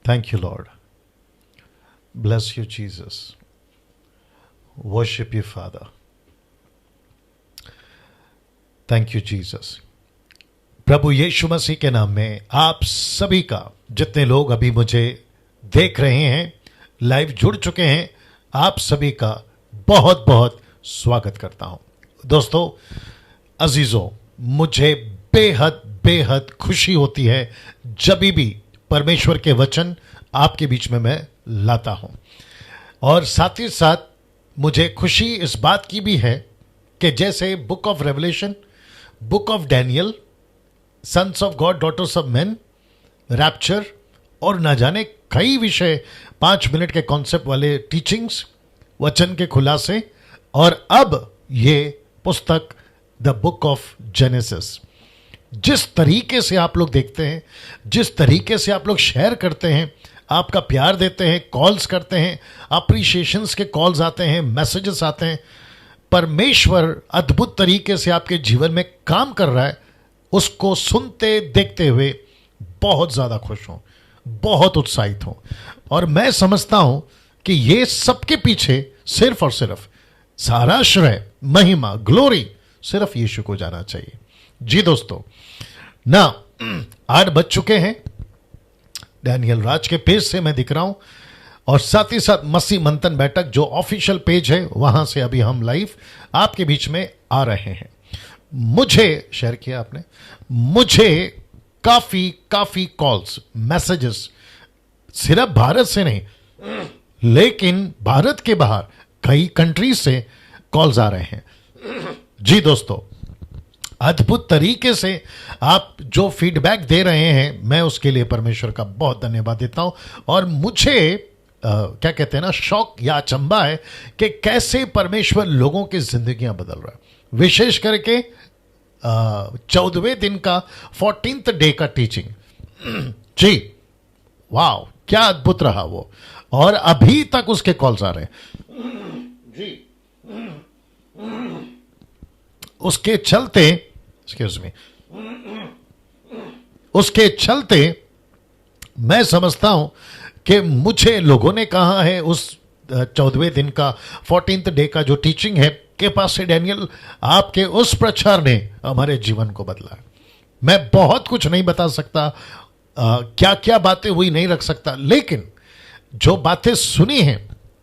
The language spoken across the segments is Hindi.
Thank you, Lord. Bless you, Jesus. Worship you, Father. Thank you, Jesus. प्रभु यीशु मसीह के नाम में आप सभी का, जितने लोग अभी मुझे देख रहे हैं, लाइव जुड़ चुके हैं, आप सभी का बहुत बहुत स्वागत करता हूं। दोस्तों, अजीजों, मुझे बेहद बेहद खुशी होती है जब भी परमेश्वर के वचन आपके बीच में मैं लाता हूं। और साथ ही साथ मुझे खुशी इस बात की भी है कि जैसे book of Revelation, book of Daniel, sons of God, daughters of man, rapture और ना जाने कई विषय, 5 मिनट के कॉन्सेप्ट वाले टीचिंग्स, वचन के खुलासे, और अब ये पुस्तक द बुक ऑफ जेनेसिस, जिस तरीके से आप लोग देखते हैं, जिस तरीके से आप लोग शेयर करते हैं, आपका प्यार देते हैं, कॉल्स करते हैं, अप्रिशिएशंस के कॉल्स आते हैं, मैसेजेस आते हैं, परमेश्वर अद्भुत तरीके से आपके जीवन में काम कर रहा है, उसको सुनते देखते हुए बहुत ज़्यादा खुश हूं, बहुत उत्साहित हूं। और मैं समझता हूं कि ये सबके पीछे सिर्फ और सिर्फ सारा श्रेय, महिमा, ग्लोरी सिर्फ यीशु को जाना चाहिए। जी दोस्तों, ना 8 बज चुके हैं, डैनियल राज के पेज से मैं दिख रहा हूं, और साथ ही साथ मसीह मंथन बैठक जो ऑफिशियल पेज है, वहां से अभी हम लाइव आपके बीच में आ रहे हैं। मुझे शेयर किया आपने, मुझे काफी कॉल्स, मैसेजेस, सिर्फ भारत से नहीं लेकिन भारत के बाहर कई कंट्रीज से कॉल्स आ रहे हैं। जी दोस्तों, अद्भुत तरीके से आप जो फीडबैक दे रहे हैं, मैं उसके लिए परमेश्वर का बहुत धन्यवाद देता हूं। और मुझे क्या कहते हैं ना, शौक या अचंभा है कि कैसे परमेश्वर लोगों की जिंदगियां बदल रहा है। विशेष करके 14वें दिन का 14th डे का टीचिंग, जी वाह, क्या अद्भुत रहा वो, और अभी तक उसके कॉल्स आ रहे हैं। जी उसके चलते, एक्सक्यूज मी, उसके चलते मैं समझता हूं कि मुझे लोगों ने कहा है उस 14वें दिन का 14th डे का जो टीचिंग है के पास से, डैनियल आपके उस प्रचार ने हमारे जीवन को बदला। मैं बहुत कुछ नहीं बता सकता, क्या क्या बातें हुई नहीं रख सकता, लेकिन जो बातें सुनी हैं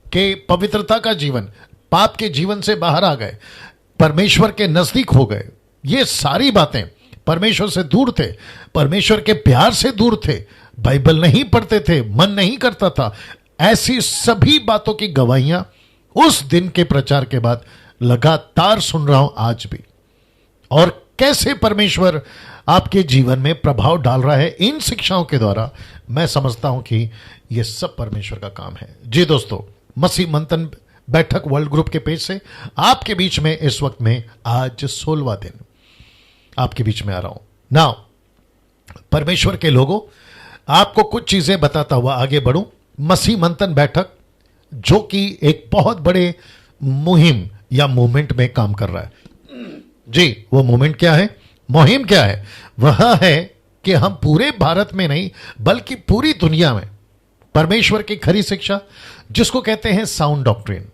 कि पवित्रता का जीवन, पाप के जीवन से बाहर आ गए, परमेश्वर के नजदीक हो गए, ये सारी बातें, परमेश्वर से दूर थे, परमेश्वर के प्यार से दूर थे, बाइबल नहीं पढ़ते थे, मन नहीं करता था, ऐसी सभी बातों की गवाहियां उस दिन के प्रचार के बाद लगातार सुन रहा हूं आज भी। और कैसे परमेश्वर आपके जीवन में प्रभाव डाल रहा है इन शिक्षाओं के द्वारा, मैं समझता हूं कि यह सब परमेश्वर का काम है। जी दोस्तों, मसीह मंथन बैठक वर्ल्ड ग्रुप के पेज से आपके बीच में इस वक्त में आज 16वां दिन आपके बीच में आ रहा हूं। नाउ, परमेश्वर के लोगों, आपको कुछ चीजें बताता हुआ आगे बढ़ूं। मसीह मंथन बैठक जो कि एक बहुत बड़े मुहिम या मूवमेंट में काम कर रहा है। जी, वो मूवमेंट क्या है, मुहिम क्या है? वह है कि हम पूरे भारत में नहीं बल्कि पूरी दुनिया में परमेश्वर की खरी शिक्षा, जिसको कहते हैं साउंड डॉक्ट्रिन,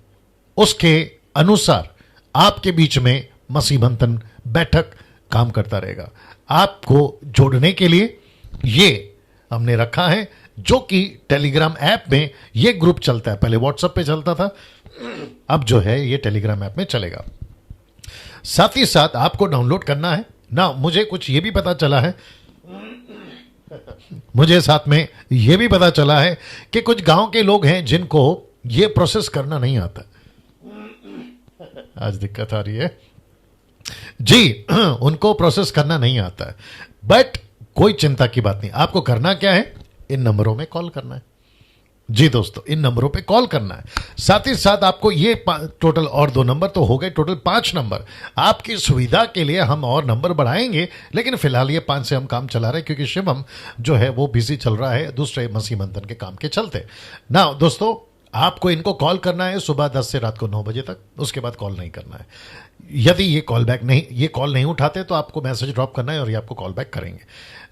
उसके अनुसार आपके बीच में मसीह मंथन बैठक काम करता रहेगा। आपको जोड़ने के लिए ये हमने रखा है, जो कि टेलीग्राम ऐप में ये ग्रुप चलता है। पहले व्हाट्सएप पे चलता था, अब जो है ये टेलीग्राम ऐप में चलेगा। साथ ही साथ आपको डाउनलोड करना है ना। मुझे कुछ ये भी पता चला है, मुझे साथ में ये भी पता चला है कि कुछ गांव के लोग हैं जिनको ये प्रोसेस करना नहीं आता। आज दिक्कत आ रही है जी, उनको प्रोसेस करना नहीं आता है, बट कोई चिंता की बात नहीं। आपको करना क्या है, इन नंबरों में कॉल करना है। जी दोस्तों, इन नंबरों पे कॉल करना है। साथ ही साथ आपको ये टोटल और 2 नंबर तो हो गए, टोटल 5 नंबर। आपकी सुविधा के लिए हम और नंबर बढ़ाएंगे, लेकिन फिलहाल ये 5 से हम काम चला रहे हैं, क्योंकि शिवम जो है वो बिजी चल रहा है दूसरे मसीह मंथन के काम के चलते। ना दोस्तों, आपको इनको कॉल करना है सुबह 10 से रात को 9 बजे तक, उसके बाद कॉल नहीं करना है। यदि ये कॉल नहीं उठाते तो आपको मैसेज ड्रॉप करना है और ये आपको कॉल बैक करेंगे।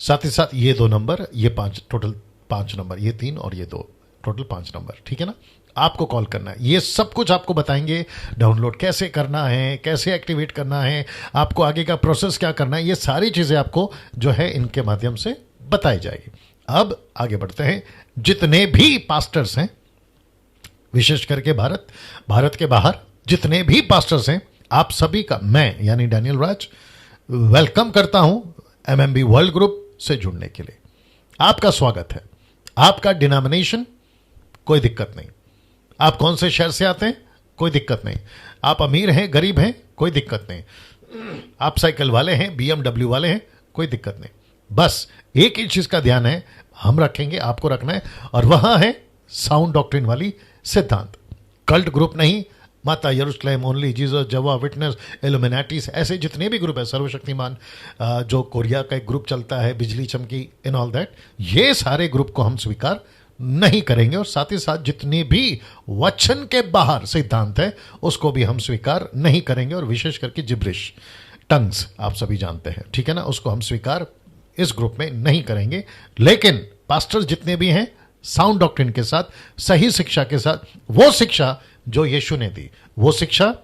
साथ ही साथ ये 2 नंबर, ये 5, टोटल 5 नंबर, ये 3 और ये 2, टोटल 5 नंबर, ठीक है ना। आपको कॉल करना है, ये सब कुछ आपको बताएंगे, डाउनलोड कैसे करना है, कैसे एक्टिवेट करना है, आपको आगे का प्रोसेस क्या करना है, ये सारी चीज़ें आपको जो है इनके माध्यम से बताई जाएगी। अब आगे बढ़ते हैं। जितने भी पास्टर्स हैं, विशेष करके भारत के बाहर जितने भी पास्टर्स हैं, आप सभी का मैं यानी डैनियल राज वेलकम करता हूं एमएमबी वर्ल्ड ग्रुप से जुड़ने के लिए। आपका स्वागत है। आपका डिनोमिनेशन, कोई दिक्कत नहीं। आप कौन से शहर से आते हैं, कोई दिक्कत नहीं। आप अमीर हैं, गरीब हैं, कोई दिक्कत नहीं। आप साइकिल वाले हैं, बीएमडब्ल्यू वाले हैं, कोई दिक्कत नहीं। बस एक ही चीज का ध्यान है, हम रखेंगे, आपको रखना है, और वहां है साउंड डॉक्ट्रिन वाली सिद्धांत। कल्ट ग्रुप नहीं, माता यरूशलेम, ओनली जीसस, जवा विटनेस, इल्यूमिनाटीज, ऐसे जितने भी ग्रुप है, सर्वशक्तिमान, जो कोरिया का एक ग्रुप चलता है, बिजली चमकी, इन ऑल दैट, ये सारे ग्रुप को हम स्वीकार नहीं करेंगे। और साथ ही साथ जितने भी वचन के बाहर सिद्धांत है उसको भी हम स्वीकार नहीं करेंगे। और विशेष करके जिब्रिश टंग्स, आप सभी जानते हैं, ठीक है ना, उसको हम स्वीकार इस ग्रुप में नहीं करेंगे। लेकिन पास्टर जितने भी हैं, साउंड डॉक्ट्रिन के साथ, सही शिक्षा के साथ, वो शिक्षा जो यीशु ने दी, वो शिक्षा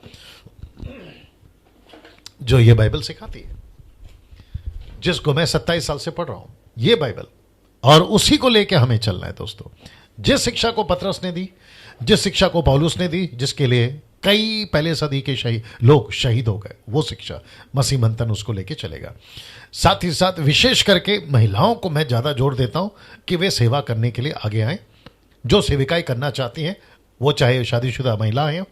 जो ये बाइबल सिखाती है, जिसको मैं 27 साल से पढ़ रहा हूं, ये बाइबल, और उसी को लेके हमें चलना है दोस्तों। जिस शिक्षा को पतरस ने दी, जिस शिक्षा को पौलुस ने दी, जिसके लिए कई पहले सदी के लोग शहीद हो गए, वो शिक्षा मसीह मंथन उसको लेके चलेगा। साथ ही साथ विशेष करके महिलाओं को मैं ज्यादा जोर देता हूं कि वे सेवा करने के लिए आगे आए। जो सेविकाई करना चाहती हैं, वो चाहे शादीशुदा महिला है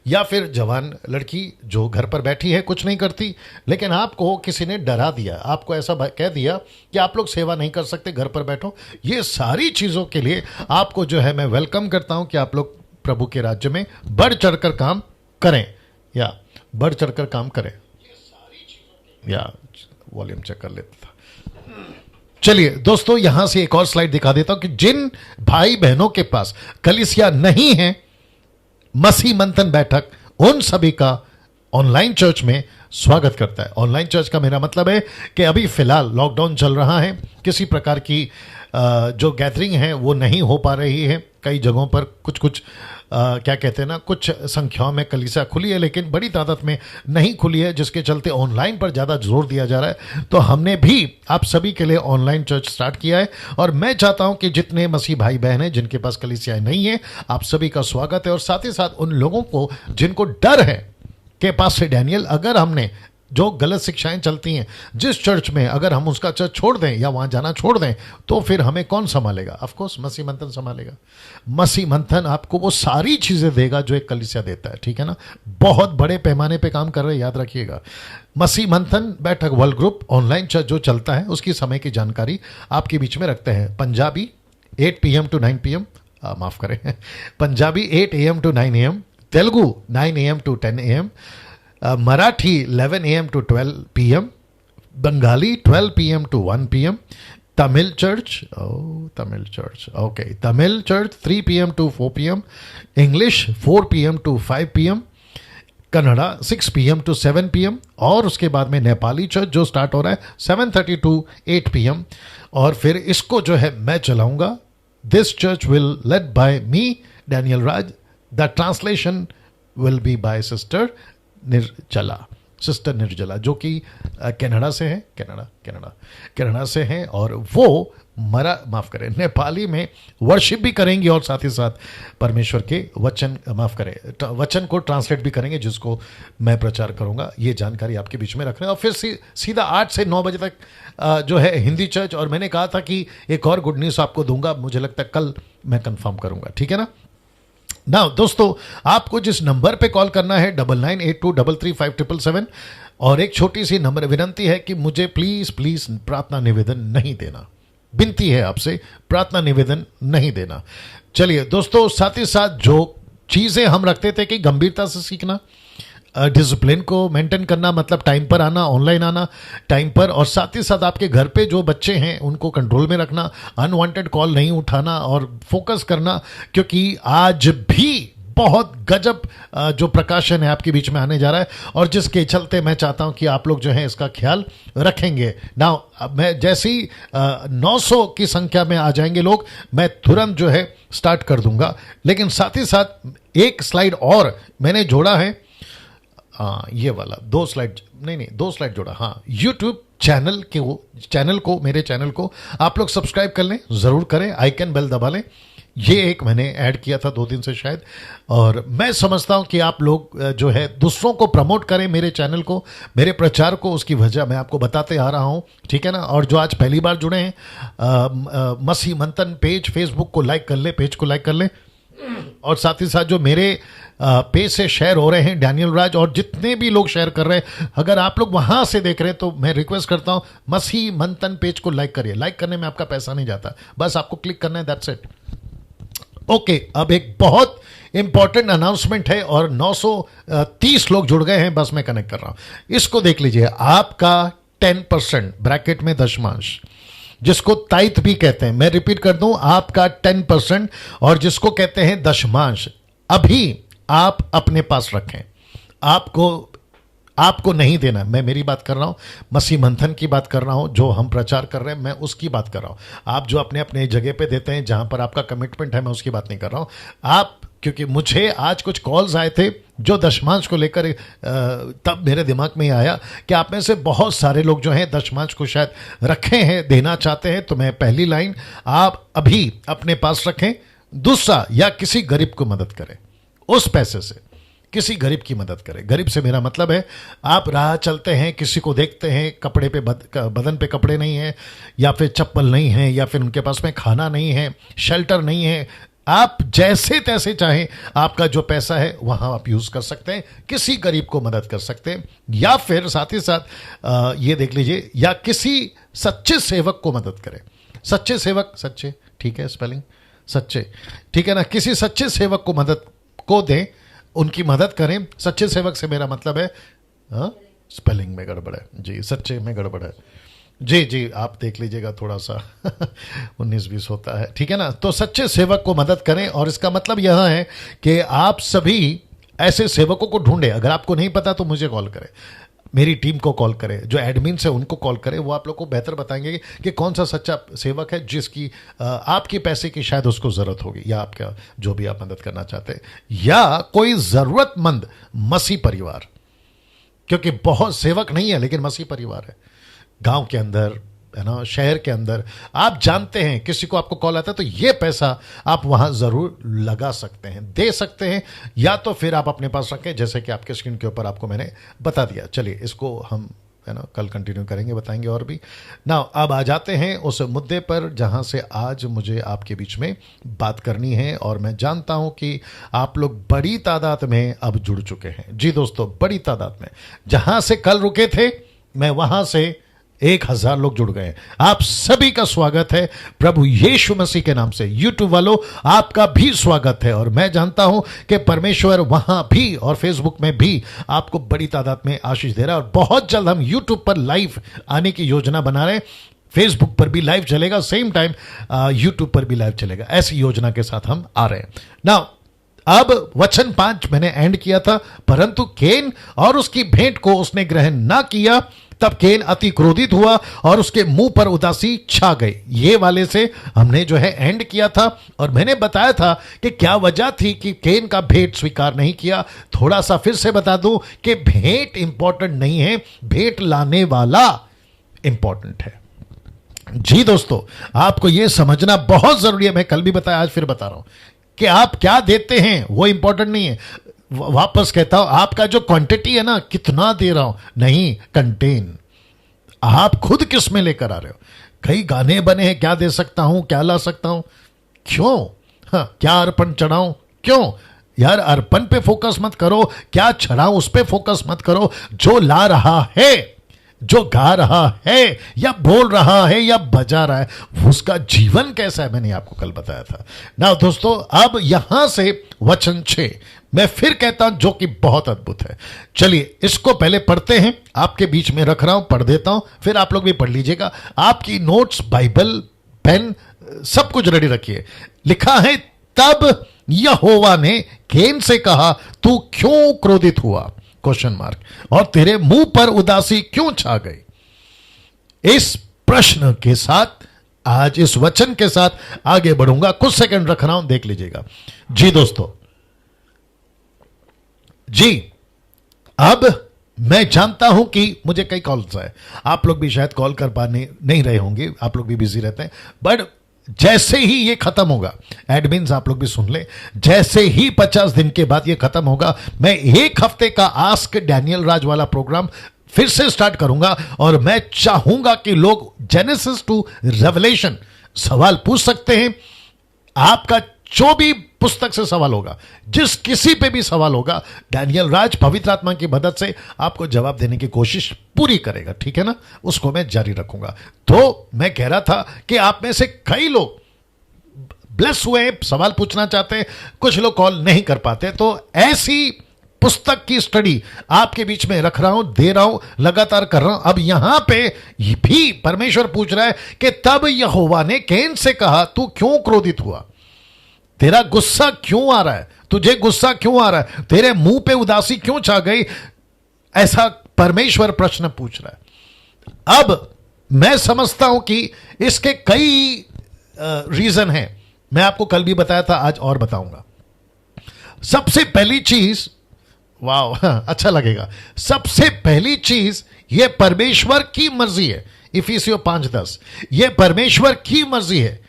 या फिर जवान लड़की जो घर पर बैठी है, कुछ नहीं करती, लेकिन आपको किसी ने डरा दिया, आपको ऐसा कह दिया कि आप लोग सेवा नहीं कर सकते, घर पर बैठो, ये सारी चीज़ों के लिए आपको जो है मैं वेलकम करता हूं कि आप लोग प्रभु के राज्य में बढ़ चढ़कर काम करें, या बढ़ चढ़कर काम करें। या वॉल्यूम चेक कर लेता था। चलिए दोस्तों, यहां से एक और स्लाइड दिखा देता हूं कि जिन भाई बहनों के पास कलीसिया नहीं है, मसीह मंथन बैठक उन सभी का ऑनलाइन चर्च में स्वागत करता है। ऑनलाइन चर्च का मेरा मतलब है कि अभी फिलहाल लॉकडाउन चल रहा है, किसी प्रकार की जो गैदरिंग है वो नहीं हो पा रही है। कई जगहों पर कुछ क्या कहते हैं ना, कुछ संख्याओं में कलीसिया खुली है, लेकिन बड़ी तादाद में नहीं खुली है, जिसके चलते ऑनलाइन पर ज़्यादा जोर दिया जा रहा है। तो हमने भी आप सभी के लिए ऑनलाइन चर्च स्टार्ट किया है, और मैं चाहता हूं कि जितने मसीह भाई बहन हैं जिनके पास कलीसिया नहीं है, आप सभी का स्वागत है। और साथ ही साथ उन लोगों को जिनको डर है के पास से डैनियल, अगर हमने जो गलत शिक्षाएं चलती हैं जिस चर्च में, अगर हम उसका चर्च छोड़ दें या वहां जाना छोड़ दें, तो फिर हमें कौन संभालेगा? ऑफ कोर्स मसीह मंथन संभालेगा। मसीह मंथन आपको वो सारी चीजें देगा जो एक कलीसिया देता है, ठीक है ना। बहुत बड़े पैमाने पे काम कर रहे हैं, याद रखिएगा। मसीह मंथन बैठक वर्ल्ड ग्रुप ऑनलाइन चर्च जो चलता है, उसकी समय की जानकारी आपके बीच में रखते हैं। पंजाबी 8 PM to 9 PM, माफ करें, Punjabi 8 AM to 9 AM, Telugu 9 AM to 10 AM, Marathi 11 AM to 12 PM, Bengali 12 PM to 1 PM, Tamil church, okay, Tamil church 3 PM to 4 PM, English 4 PM to 5 PM, Kannada 6 PM to 7 PM, और उसके बाद में नेपाली चर्च जो स्टार्ट हो रहा है 7:30 to 8 PM। और फिर इसको जो है मैं चलाऊंगा, this church will led by me Daniel Raj, the translation will be by sister Nirjala, जो कि कनाडा से हैं, कनाडा से हैं, और वो माफ करें, नेपाली में वर्शिप भी करेंगी, और साथ ही साथ परमेश्वर के वचन को ट्रांसलेट भी करेंगे, जिसको मैं प्रचार करूंगा। ये जानकारी आपके बीच में रख रहे हैं। और फिर सीधा 8 से 9 बजे तक जो है हिंदी चर्च। और मैंने कहा था कि एक और गुड न्यूज़ आपको दूंगा, मुझे लगता है कल मैं कंफर्म करूंगा, ठीक है ना। ना दोस्तों, आपको जिस नंबर पे कॉल करना है 9982335777, और एक छोटी सी नंबर विनंती है कि मुझे प्लीज प्रार्थना निवेदन नहीं देना, विनती है आपसे, प्रार्थना निवेदन नहीं देना। चलिए दोस्तों, साथ ही साथ जो चीजें हम रखते थे कि गंभीरता से सीखना, डिसिप्लिन को मेंटेन करना, मतलब टाइम पर आना, ऑनलाइन आना टाइम पर, और साथ ही साथ आपके घर पे जो बच्चे हैं उनको कंट्रोल में रखना, अनवांटेड कॉल नहीं उठाना और फोकस करना, क्योंकि आज भी बहुत गजब जो प्रकाशन है आपके बीच में आने जा रहा है, और जिसके चलते मैं चाहता हूं कि आप लोग जो है इसका ख्याल रखेंगे। नाउ मैं जैसे ही 900 की संख्या में आ जाएंगे लोग, मैं तुरंत जो है स्टार्ट कर दूंगा। लेकिन साथ ही साथ एक स्लाइड और मैंने जोड़ा है, ये वाला 2 स्लाइड, नहीं 2 स्लाइड जोड़ा। हाँ, यूट्यूब चैनल को मेरे चैनल को आप लोग सब्सक्राइब कर लें, जरूर करें, आइकन बेल दबा लें। ये एक मैंने ऐड किया था 2 दिन से शायद, और मैं समझता हूं कि आप लोग जो है दूसरों को प्रमोट करें, मेरे चैनल को, मेरे प्रचार को। उसकी वजह मैं आपको बताते आ रहा हूं, ठीक है ना। और जो आज पहली बार जुड़े हैं, मसीह मंथन पेज फेसबुक को लाइक कर ले, पेज को लाइक कर ले, और साथ ही साथ जो मेरे पेज से शेयर हो रहे हैं, डैनियल राज और जितने भी लोग शेयर कर रहे हैं, अगर आप लोग वहां से देख रहे हैं तो मैं रिक्वेस्ट करता हूं मसीह मंथन पेज को लाइक करिए। लाइक करने में आपका पैसा नहीं जाता, बस आपको क्लिक करना है, दैट्स इट। ओके, अब एक बहुत इंपॉर्टेंट अनाउंसमेंट है, और 930 लोग जुड़ गए हैं, बस मैं कनेक्ट कर रहा हूं। इसको देख लीजिए, आपका 10% ब्रैकेट में दशमांश, जिसको ताइथ भी कहते हैं, मैं रिपीट कर दूं, आपका 10% और जिसको कहते हैं दशमांश, अभी आप अपने पास रखें। आपको नहीं देना। मैं मेरी बात कर रहा हूं, मसीह मंथन की बात कर रहा हूं, जो हम प्रचार कर रहे हैं मैं उसकी बात कर रहा हूं। आप जो अपने अपने जगह पे देते हैं, जहां पर आपका कमिटमेंट है, मैं उसकी बात नहीं कर रहा हूं। आप, क्योंकि मुझे आज कुछ कॉल्स आए थे जो दशमांश को लेकर, तब मेरे दिमाग में आया कि आप में से बहुत सारे लोग जो हैं दशमांश को शायद रखे हैं, देना चाहते हैं। तो मैं पहली लाइन, आप अभी अपने पास रखें। दूसरा, या किसी गरीब को मदद करें, उस पैसे से किसी गरीब की मदद करें। गरीब से मेरा मतलब है, आप राह चलते हैं, किसी को देखते हैं, कपड़े पे बदन पे कपड़े नहीं है, या फिर चप्पल नहीं है, या फिर उनके पास में खाना नहीं है, शेल्टर नहीं है। आप जैसे तैसे चाहें, आपका जो पैसा है वहां आप यूज कर सकते हैं, किसी गरीब को मदद कर सकते हैं, या फिर साथ ही साथ ये देख लीजिए, या किसी सच्चे सेवक को मदद करें। सच्चे सेवक, सच्चे ठीक है स्पेलिंग, सच्चे ठीक है ना, किसी सच्चे सेवक को मदद को दें, उनकी मदद करें। सच्चे सेवक से मेरा मतलब है, स्पेलिंग में गड़बड़ है जी, सच्चे में गड़बड़ है जी, आप देख लीजिएगा थोड़ा सा 19-20 होता है, ठीक है ना। तो सच्चे सेवक को मदद करें, और इसका मतलब यह है कि आप सभी ऐसे सेवकों को ढूंढें। अगर आपको नहीं पता तो मुझे कॉल करें, मेरी टीम को कॉल करें, जो एडमिन है उनको कॉल करें, वो आप लोग को बेहतर बताएंगे कि कौन सा सच्चा सेवक है जिसकी आपके पैसे की शायद उसको ज़रूरत होगी, या आपका जो भी आप मदद करना चाहते हैं, या कोई ज़रूरतमंद मसीह परिवार, क्योंकि बहुत सेवक नहीं है लेकिन मसीह परिवार है गांव के अंदर, है ना, शहर के अंदर। आप जानते हैं, किसी को आपको कॉल आता है तो ये पैसा आप वहां जरूर लगा सकते हैं, दे सकते हैं, या तो फिर आप अपने पास रखें, जैसे कि आपके स्क्रीन के ऊपर आपको मैंने बता दिया। चलिए, इसको हम, है ना, कल कंटिन्यू करेंगे, बताएंगे और भी ना। अब आ जाते हैं उस मुद्दे पर जहां से आज मुझे आपके बीच में बात करनी है, और मैं जानता हूं कि आप लोग बड़ी तादाद में अब जुड़ चुके हैं। जी दोस्तों, बड़ी तादाद में, जहां से कल रुके थे मैं वहां से 1000 लोग जुड़ गए। आप सभी का स्वागत है प्रभु यीशु मसीह के नाम से। यूट्यूब वालों, आपका भी स्वागत है, और मैं जानता हूं कि परमेश्वर वहां भी और फेसबुक में भी आपको बड़ी तादाद में आशीष दे रहा है। और बहुत जल्द हम यूट्यूब पर लाइव आने की योजना बना रहे हैं। फेसबुक पर भी लाइव चलेगा, सेम टाइम यूट्यूब पर भी लाइव चलेगा। ऐसी योजना के साथ हम आ रहे हैं ना। अब वचन 5 मैंने एंड किया था, परंतु केन और उसकी भेंट को उसने ग्रहण ना किया, तब केन अति क्रोधित हुआ और उसके मुंह पर उदासी छा गई। ये वाले से हमने जो है एंड किया था, और मैंने बताया था कि क्या वजह थी कि केन का भेंट स्वीकार नहीं किया। थोड़ा सा फिर से बता दूं कि भेंट इंपॉर्टेंट नहीं है, भेंट लाने वाला इंपॉर्टेंट है। जी दोस्तों, आपको यह समझना बहुत जरूरी है। मैं कल भी बताया, आज फिर बता रहा हूं कि आप क्या देते हैं वो इंपॉर्टेंट नहीं है। वापस कहता हूं, आपका जो क्वांटिटी है ना, कितना दे रहा हूं, नहीं, कंटेन। आप खुद किस में लेकर आ रहे हो। कई गाने बने हैं, क्या दे सकता हूं, क्या ला सकता हूं, क्यों, हाँ, क्या अर्पण चढ़ाऊं, क्यों यार, अर्पण पे फोकस मत करो, क्या चढ़ाऊं उस पे फोकस मत करो। जो ला रहा है, जो गा रहा है, या बोल रहा है, या बजा रहा है, उसका जीवन कैसा है, मैंने आपको कल बताया था ना। दोस्तों, अब यहां से वचन 6 मैं फिर कहता हूं, जो कि बहुत अद्भुत है। चलिए, इसको पहले पढ़ते हैं, आपके बीच में रख रहा हूं, पढ़ देता हूं, फिर आप लोग भी पढ़ लीजिएगा। आपकी नोट्स, बाइबल, पेन, सब कुछ रेडी रखिए। लिखा है, तब यहोवा ने केन से कहा, तू क्यों क्रोधित हुआ, क्वेश्चन मार्क, और तेरे मुंह पर उदासी क्यों छा गई। इस प्रश्न के साथ, आज इस वचन के साथ आगे बढ़ूंगा। कुछ सेकंड रख रहा हूं, देख लीजिएगा। जी दोस्तों, जी अब मैं जानता हूं कि मुझे कई कॉल्स आए, आप लोग भी शायद कॉल कर पाने नहीं रहे होंगे, आप लोग भी बिजी रहते हैं, बट जैसे ही ये खत्म होगा, एडमिन्स आप लोग भी सुन ले, जैसे ही 50 दिन के बाद ये खत्म होगा, मैं 1 हफ्ते का आस्क डैनियल राज वाला प्रोग्राम फिर से स्टार्ट करूंगा, और मैं चाहूंगा कि लोग जेनेसिस टू रेवलेशन सवाल पूछ सकते हैं। आपका जो भी पुस्तक से सवाल होगा, जिस किसी पे भी सवाल होगा, डैनियल राज पवित्र आत्मा की मदद से आपको जवाब देने की कोशिश पूरी करेगा, ठीक है ना। उसको मैं जारी रखूंगा। तो मैं कह रहा था कि आप में से कई लोग ब्लेस हुए, सवाल पूछना चाहते हैं, कुछ लोग कॉल नहीं कर पाते, तो ऐसी पुस्तक की स्टडी आपके बीच में रख रहा हूं, दे रहा हूं, लगातार कर रहा हूं। अब यहां पे भी परमेश्वर पूछ रहा है कि तब यहोवा ने कैन से कहा, तू क्यों क्रोधित हुआ, तेरा गुस्सा क्यों आ रहा है, तुझे गुस्सा क्यों आ रहा है, तेरे मुंह पे उदासी क्यों छा गई, ऐसा परमेश्वर प्रश्न पूछ रहा है। अब मैं समझता हूं कि इसके कई रीजन हैं। मैं आपको कल भी बताया था, आज और बताऊंगा। सबसे पहली चीज, वाह अच्छा लगेगा, सबसे पहली चीज ये परमेश्वर की मर्जी है। इफिसियों 5:10, ये परमेश्वर की मर्जी है।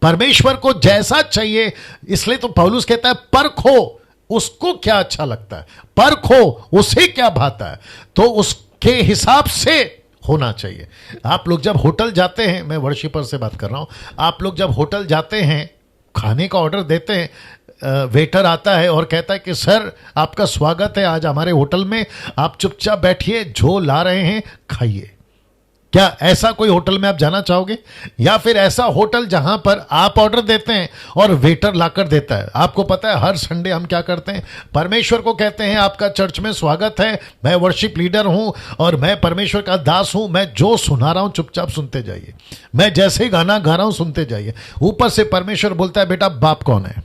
परमेश्वर को जैसा चाहिए, इसलिए तो पौलुस कहता है परखो उसको क्या अच्छा लगता है, परखो उसे क्या भाता है, तो उसके हिसाब से होना चाहिए। आप लोग जब होटल जाते हैं, मैं वर्शिपर से बात कर रहा हूं, आप लोग जब होटल जाते हैं, खाने का ऑर्डर देते हैं, वेटर आता है और कहता है कि सर आपका स्वागत है आज हमारे होटल में, आप चुपचाप बैठिए, जो ला रहे हैं खाइए। क्या ऐसा कोई होटल में आप जाना चाहोगे? या फिर ऐसा होटल जहां पर आप ऑर्डर देते हैं और वेटर लाकर देता है? आपको पता है हर संडे हम क्या करते हैं, परमेश्वर को कहते हैं आपका चर्च में स्वागत है, मैं वर्शिप लीडर हूं और मैं परमेश्वर का दास हूं, मैं जो सुना रहा हूं चुपचाप सुनते जाइए, मैं जैसे गाना गा रहा हूं सुनते जाइए। ऊपर से परमेश्वर बोलता है बेटा बाप कौन है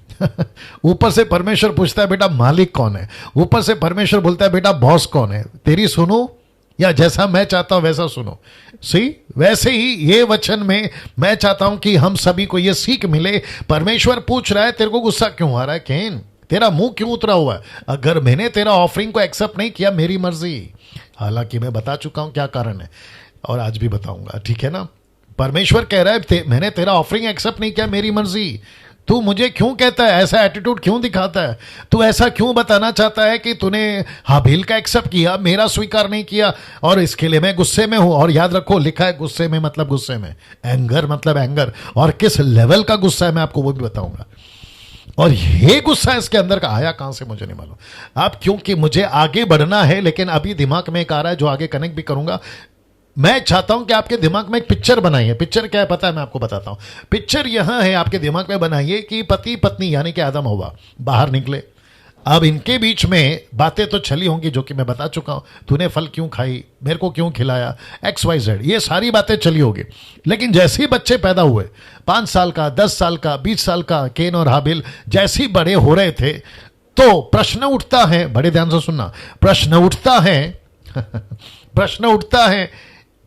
ऊपर से परमेश्वर पूछता है बेटा मालिक कौन है, ऊपर से परमेश्वर बोलता है बेटा बॉस कौन है, तेरी सुनो या जैसा मैं चाहता हूं वैसा सुनो। सी वैसे ही ये वचन में मैं चाहता हूं कि हम सभी को ये सीख मिले। परमेश्वर पूछ रहा है तेरे को गुस्सा क्यों आ रहा है कैन, तेरा मुंह क्यों उतरा हुआ है, अगर मैंने तेरा ऑफरिंग को एक्सेप्ट नहीं किया मेरी मर्जी। हालांकि मैं बता चुका हूं क्या कारण है और आज भी बताऊंगा, ठीक है ना। परमेश्वर कह रहा है मैंने तेरा ऑफरिंग एक्सेप्ट नहीं किया मेरी मर्जी, तू मुझे क्यों कहता है, ऐसा एटीट्यूड क्यों दिखाता है, तू ऐसा क्यों बताना चाहता है कि तूने हाबिल का एक्सेप्ट किया मेरा स्वीकार नहीं किया और इसके लिए मैं गुस्से में हूं। और याद रखो लिखा है गुस्से में मतलब गुस्से में, एंगर मतलब एंगर, और किस लेवल का गुस्सा है मैं आपको वो भी बताऊंगा। और ये गुस्सा इसके अंदर का आया कहां से मुझे नहीं मालूम। अब क्योंकि मुझे आगे बढ़ना है, लेकिन अभी दिमाग में एक आ रहा है जो आगे कनेक्ट भी करूंगा। मैं चाहता हूं कि आपके दिमाग में एक पिक्चर बनाइए। पिक्चर क्या है पता है, मैं आपको बताता हूं। पिक्चर यहां है, आपके दिमाग में बनाइए कि पति पत्नी यानी कि आदम हव्वा बाहर निकले। अब इनके बीच में बातें तो चली होंगी जो कि मैं बता चुका हूं, तूने फल क्यों खाई, मेरे को क्यों खिलाया, XYZ, ये सारी बातें चली होगी। लेकिन जैसे ही बच्चे पैदा हुए, 5 साल का, 10 साल का, 20 साल का, केन और हाबिल जैसे ही बड़े हो रहे थे, तो प्रश्न उठता है, बड़े ध्यान से सुनना, प्रश्न उठता है प्रश्न उठता है,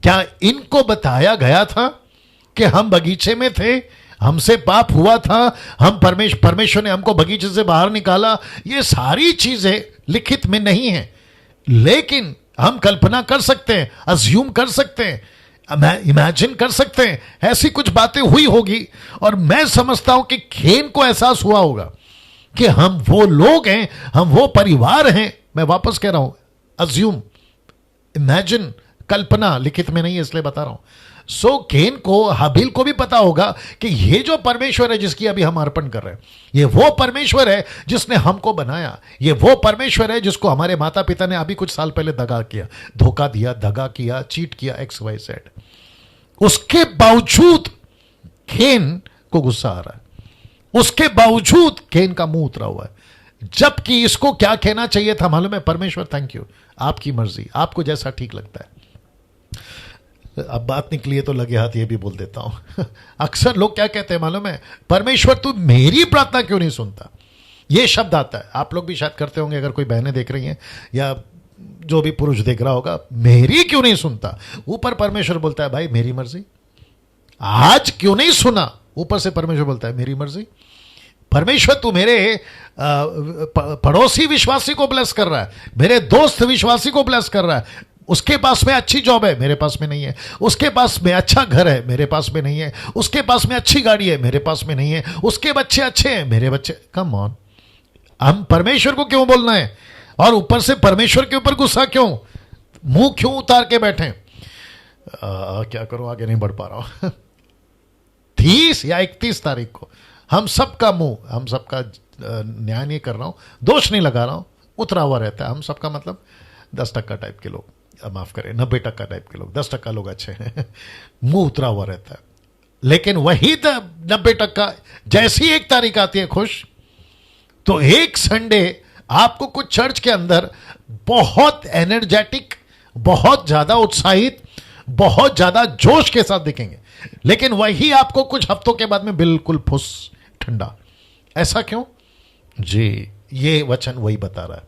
क्या इनको बताया गया था कि हम बगीचे में थे, हमसे पाप हुआ था, हम परमेश्वर ने हमको बगीचे से बाहर निकाला? ये सारी चीजें लिखित में नहीं है, लेकिन हम कल्पना कर सकते हैं, अज्यूम कर सकते हैं, इमेजिन कर सकते हैं, ऐसी कुछ बातें हुई होगी। और मैं समझता हूं कि केन को एहसास हुआ होगा कि हम वो लोग हैं, हम वो परिवार हैं। मैं वापस कह रहा हूं, अज्यूम, इमेजिन, कल्पना, लिखित में नहीं है इसलिए बता रहा हूं। सो केन को, हाबिल को भी पता होगा कि ये जो परमेश्वर है जिसकी अभी हम अर्पण कर रहे हैं, ये वो परमेश्वर है जिसने हमको बनाया, ये वो परमेश्वर है जिसको हमारे माता पिता ने अभी कुछ साल पहले दगा किया, धोखा दिया, दगा किया, चीट किया, XYZ। उसके बावजूद केन को गुस्सा आ रहा है, उसके बावजूद केन का मुंह उतरा हुआ है, जबकि इसको क्या कहना चाहिए था मालूम है? परमेश्वर थैंक यू, आपकी मर्जी, आपको जैसा ठीक लगता है। अब बात निकली है तो लगे हाथ ये भी बोल देता हूं अक्सर लोग क्या कहते हैं मालूम है? परमेश्वर तू मेरी प्रार्थना क्यों नहीं सुनता? ये शब्द आता है, आप लोग भी शायद करते होंगे, अगर कोई बहनें देख रही हैं या जो भी पुरुष देख रहा होगा, मेरी क्यों नहीं सुनता? ऊपर परमेश्वर बोलता है भाई मेरी मर्जी। आज क्यों नहीं सुना? ऊपर से परमेश्वर बोलता है मेरी मर्जी। परमेश्वर तू मेरे पड़ोसी विश्वासी को ब्लेस कर रहा है, मेरे दोस्त विश्वासी को ब्लेस कर रहा है, उसके पास में अच्छी जॉब है, मेरे पास में नहीं है, उसके पास में अच्छा घर है, मेरे पास में नहीं है, उसके पास में अच्छी गाड़ी है, मेरे पास में नहीं है, उसके बच्चे अच्छे हैं, मेरे बच्चे। कम ऑन, हम परमेश्वर को क्यों बोलना है? और ऊपर से परमेश्वर के ऊपर गुस्सा क्यों? मुंह क्यों उतार के बैठे? क्या करूं, आगे नहीं बढ़ पा रहा हूं। 30 या 31 तारीख को हम सबका मुंह, हम सबका न्याय नहीं कर रहा हूं, दोष नहीं लगा रहा हूं, उतरा हुआ रहता है। हम सबका मतलब 10% टाइप के लोग, माफ करें 90% टाइप के लोग, 10% लोग अच्छे हैं। मुंह उतरा हुआ रहता है। लेकिन वही 90% जैसी 1 तारीख आती है खुश, तो एक संडे आपको कुछ चर्च के अंदर बहुत एनर्जेटिक, बहुत ज्यादा उत्साहित, बहुत ज्यादा जोश के साथ दिखेंगे, लेकिन वही आपको कुछ हफ्तों के बाद में बिल्कुल फुस, ठंडा। ऐसा क्यों जी? ये वचन वही बता रहा है।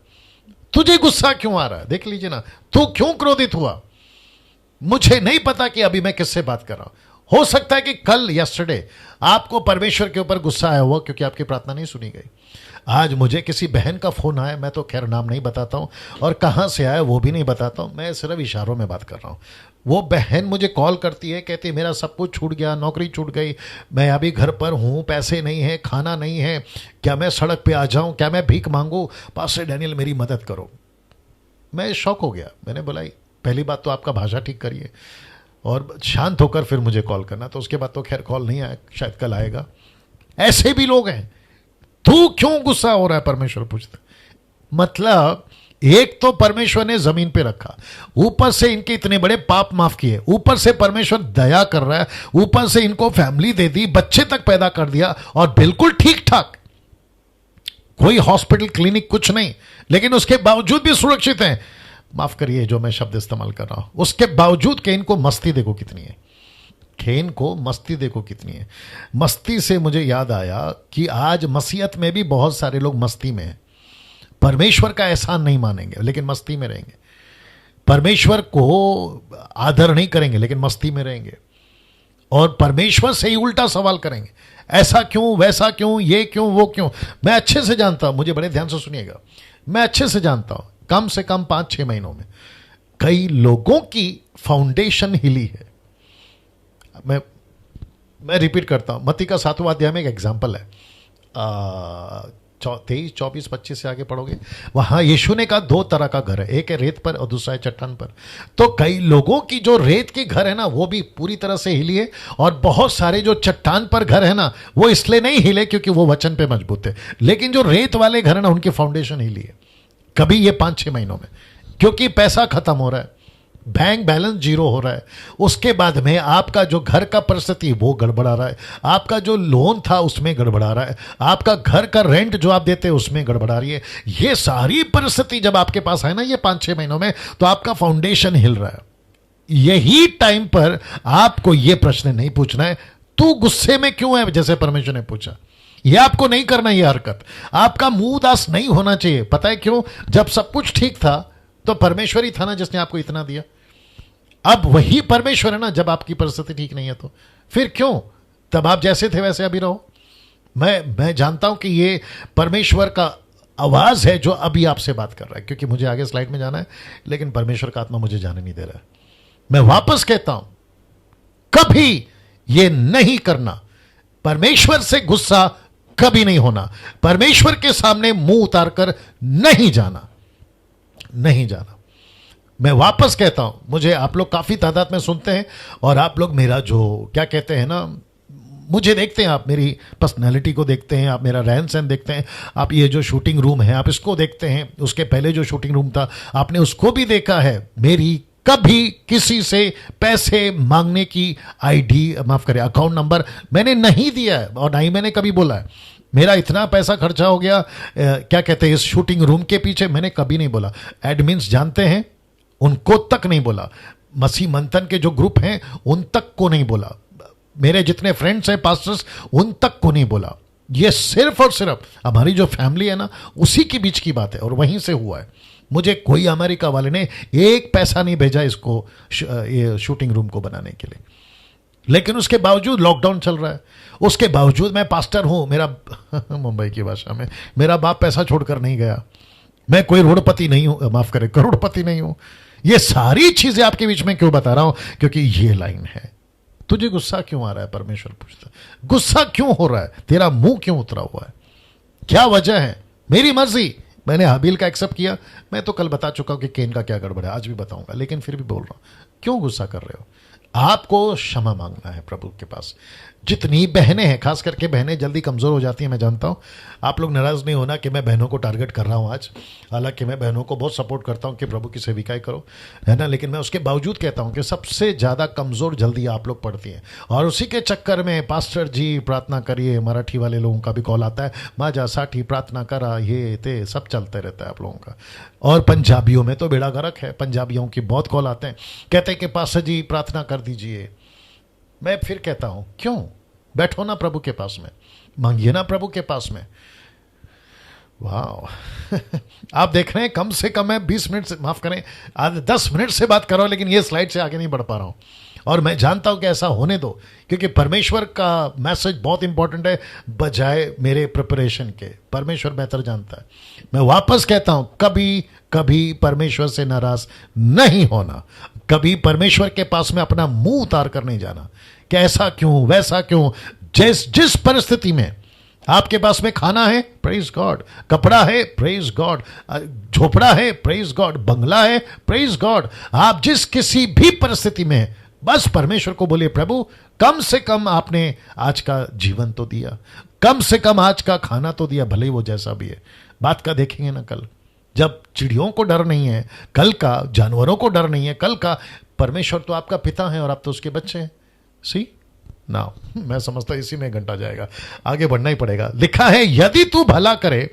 तुझे गुस्सा क्यों आ रहा है? देख लीजिए ना, तू क्यों क्रोधित हुआ? मुझे नहीं पता कि अभी मैं किससे बात कर रहा हूं। हो सकता है कि कल यस्टरडे आपको परमेश्वर के ऊपर गुस्सा आया हुआ क्योंकि आपकी प्रार्थना नहीं सुनी गई। आज मुझे किसी बहन का फोन आया, मैं तो खैर नाम नहीं बताता हूं, और कहां से आया वो भी नहीं बताता हूं, मैं सिर्फ इशारों में बात कर रहा हूं। वो बहन मुझे कॉल करती है, कहती है मेरा सब कुछ छूट गया, नौकरी छूट गई, मैं अभी घर पर हूं, पैसे नहीं है, खाना नहीं है, क्या मैं सड़क पे आ जाऊं, क्या मैं भीख मांगू? पास्टर डैनियल मेरी मदद करो। मैं शॉक हो गया। मैंने बोला पहली बात तो आपका भाषा ठीक करिए और शांत होकर फिर मुझे कॉल करना। तो उसके बाद तो खैर कॉल नहीं आया, शायद कल आएगा। ऐसे भी लोग हैं। तू क्यों गुस्सा हो रहा है? परमेश्वर पूछता। मतलब एक तो परमेश्वर ने जमीन पे रखा, ऊपर से इनके इतने बड़े पाप माफ किए, ऊपर से परमेश्वर दया कर रहा है, ऊपर से इनको फैमिली दे दी, बच्चे तक पैदा कर दिया और बिल्कुल ठीक ठाक, कोई हॉस्पिटल क्लिनिक कुछ नहीं, लेकिन उसके बावजूद भी सुरक्षित हैं। माफ करिए जो मैं शब्द इस्तेमाल कर रहा हूं, उसके बावजूद कि इनको मस्ती देखो कितनी है, खेन को मस्ती देखो कितनी है। मस्ती से मुझे याद आया कि आज मसीहत में भी बहुत सारे लोग मस्ती में हैं। परमेश्वर का एहसान नहीं मानेंगे लेकिन मस्ती में रहेंगे, परमेश्वर को आदर नहीं करेंगे लेकिन मस्ती में रहेंगे, और परमेश्वर से ही उल्टा सवाल करेंगे, ऐसा क्यों, वैसा क्यों, ये क्यों, वो क्यों। मैं अच्छे से जानता हूं, मुझे बड़े ध्यान से सुनिएगा, मैं अच्छे से जानता हूं, कम से कम 5-6 महीनों में कई लोगों की फाउंडेशन हिली है। मैं रिपीट करता हूं, मत्ती का 7वां अध्याय में एक एग्जाम्पल है, 23, 24, 25 से आगे पढ़ोगे, वहां यीशु ने कहा 2 तरह का घर है, एक है रेत पर और दूसरा है चट्टान पर। तो कई लोगों की जो रेत के घर है ना वो भी पूरी तरह से हिली है, और बहुत सारे जो चट्टान पर घर है ना वो इसलिए नहीं हिले क्योंकि वो वचन पे मजबूत है, लेकिन जो रेत वाले घर है ना उनकी फाउंडेशन हिली है। कभी ये 5-6 महीनों में, क्योंकि पैसा खत्म हो रहा है, बैंक बैलेंस 0 हो रहा है, उसके बाद में आपका जो घर का परिस्थिति वो गड़बड़ा रहा है, आपका जो लोन था उसमें गड़बड़ा रहा है, आपका घर का रेंट जो आप देते हैं उसमें गड़बड़ा रही है। ये सारी परिस्थिति जब आपके पास है ना ये 5-6 महीनों में, तो आपका फाउंडेशन हिल रहा है। यही टाइम पर आपको ये प्रश्न नहीं पूछना है तू गुस्से में क्यों है, जैसे परमेश्वर ने पूछा। यह आपको नहीं करना, यह हरकत आपका मुंह उदास नहीं होना चाहिए। पता है क्यों? जब सब कुछ ठीक था तो परमेश्वर ही था ना जिसने आपको इतना दिया। अब वही परमेश्वर है ना जब आपकी परिस्थिति ठीक नहीं है, तो फिर क्यों? तब आप जैसे थे वैसे अभी रहो। मैं जानता हूं कि ये परमेश्वर का आवाज है जो अभी आपसे बात कर रहा है, क्योंकि मुझे आगे स्लाइड में जाना है, लेकिन परमेश्वर का आत्मा मुझे जाने नहीं दे रहा है। मैं वापस कहता हूं, कभी ये नहीं करना, परमेश्वर से गुस्सा कभी नहीं होना, परमेश्वर के सामने मुंह उतारकर नहीं जाना, नहीं जाना। मैं वापस कहता हूं, मुझे आप लोग काफी तादाद में सुनते हैं, और आप लोग मेरा जो क्या कहते हैं ना, मुझे देखते हैं, आप मेरी पर्सनैलिटी को देखते हैं, आप मेरा रहन सहन देखते हैं, आप ये जो शूटिंग रूम है आप इसको देखते हैं, उसके पहले जो शूटिंग रूम था आपने उसको भी देखा है। मेरी कभी किसी से पैसे मांगने की आईडी, माफ करें अकाउंट नंबर मैंने नहीं दिया है, और ना ही मैंने कभी बोला है मेरा इतना पैसा खर्चा हो गया क्या कहते हैं इस शूटिंग रूम के पीछे, मैंने कभी नहीं बोला। एडमिन्स जानते हैं, उनको तक नहीं बोला। मसीह मंथन के जो ग्रुप हैं उन तक को नहीं बोला। मेरे जितने फ्रेंड्स हैं पास्टर्स, उन तक को नहीं बोला। ये सिर्फ और सिर्फ हमारी जो फैमिली है ना, उसी के बीच की बात है और वहीं से हुआ है। मुझे कोई अमेरिका वाले ने एक पैसा नहीं भेजा इसको ये शूटिंग रूम को बनाने के लिए, लेकिन उसके बावजूद लॉकडाउन चल रहा है, उसके बावजूद मैं पास्टर हूं, मेरा मुंबई की भाषा में मेरा बाप पैसा छोड़कर नहीं गया, मैं कोई रोडपति नहीं हूं, माफ करें करोड़पति नहीं हूं। ये सारी चीजें आपके बीच में क्यों बता रहा हूं? क्योंकि ये लाइन है। तुझे गुस्सा क्यों आ रहा है? परमेश्वर पूछता, गुस्सा क्यों हो रहा है? तेरा मुंह क्यों उतरा हुआ है? क्या वजह है? मेरी मर्जी, मैंने हाबिल का एक्सेप्ट किया। मैं तो कल बता चुका हूं कि केन का क्या गड़बड़ है, आज भी बताऊंगा, लेकिन फिर भी बोल रहा हूं, क्यों गुस्सा कर रहे हो? आपको क्षमा मांगना है प्रभु के पास। जितनी बहनें हैं, खास करके बहनें जल्दी कमजोर हो जाती हैं, मैं जानता हूं। आप लोग नाराज नहीं होना कि मैं बहनों को टारगेट कर रहा हूं आज, हालांकि मैं बहनों को बहुत सपोर्ट करता हूं कि प्रभु की सेविकाएं करो, है ना, लेकिन मैं उसके बावजूद कहता हूं कि सबसे ज्यादा कमजोर जल्दी आप लोग पड़ती हैं। और उसी के चक्कर में पास्टर जी प्रार्थना करिए, मराठी वाले लोगों का भी कॉल आता है, माजा साठी प्रार्थना करा, ये ते सब चलते रहता है आप लोगों का। और पंजाबियों में तो बेड़ा गर्क है, पंजाबियों की बहुत कॉल आते हैं, कहते हैं कि पास्टर जी प्रार्थना कर दीजिए। मैं फिर कहता हूं, क्यों? बैठो ना प्रभु के पास में, मांगिए ना प्रभु के पास में। वाह आप देख रहे हैं कम से कम मैं 20 मिनट से, माफ करें, आज 10 मिनट से बात कर रहा हूं, लेकिन ये स्लाइड से आगे नहीं बढ़ पा रहा हूं। और मैं जानता हूं कि ऐसा होने दो, क्योंकि परमेश्वर का मैसेज बहुत इंपॉर्टेंट है, बजाय मेरे प्रिपरेशन के। परमेश्वर बेहतर जानता है। मैं वापस कहता हूं, कभी कभी परमेश्वर से नाराज नहीं होना, कभी परमेश्वर के पास में अपना मुंह उतार कर नहीं जाना कि ऐसा क्यों, वैसा क्यों। जिस परिस्थिति में आपके पास में खाना है, प्रेज गॉड, कपड़ा है, प्रेज गॉड, झोपड़ा है, प्रेज गॉड, बंगला है, प्रेज गॉड, आप जिस किसी भी परिस्थिति में बस परमेश्वर को बोलिए, प्रभु कम से कम आपने आज का जीवन तो दिया, कम से कम आज का खाना तो दिया, भले ही वो जैसा भी है। बात का देखेंगे ना कल, जब चिड़ियों को डर नहीं है कल का, जानवरों को डर नहीं है कल का, परमेश्वर तो आपका पिता है और आप तो उसके बच्चे हैं। सी ना, मैं समझता इसी में घंटा जाएगा, आगे बढ़ना ही पड़ेगा। लिखा है, यदि तू भला करे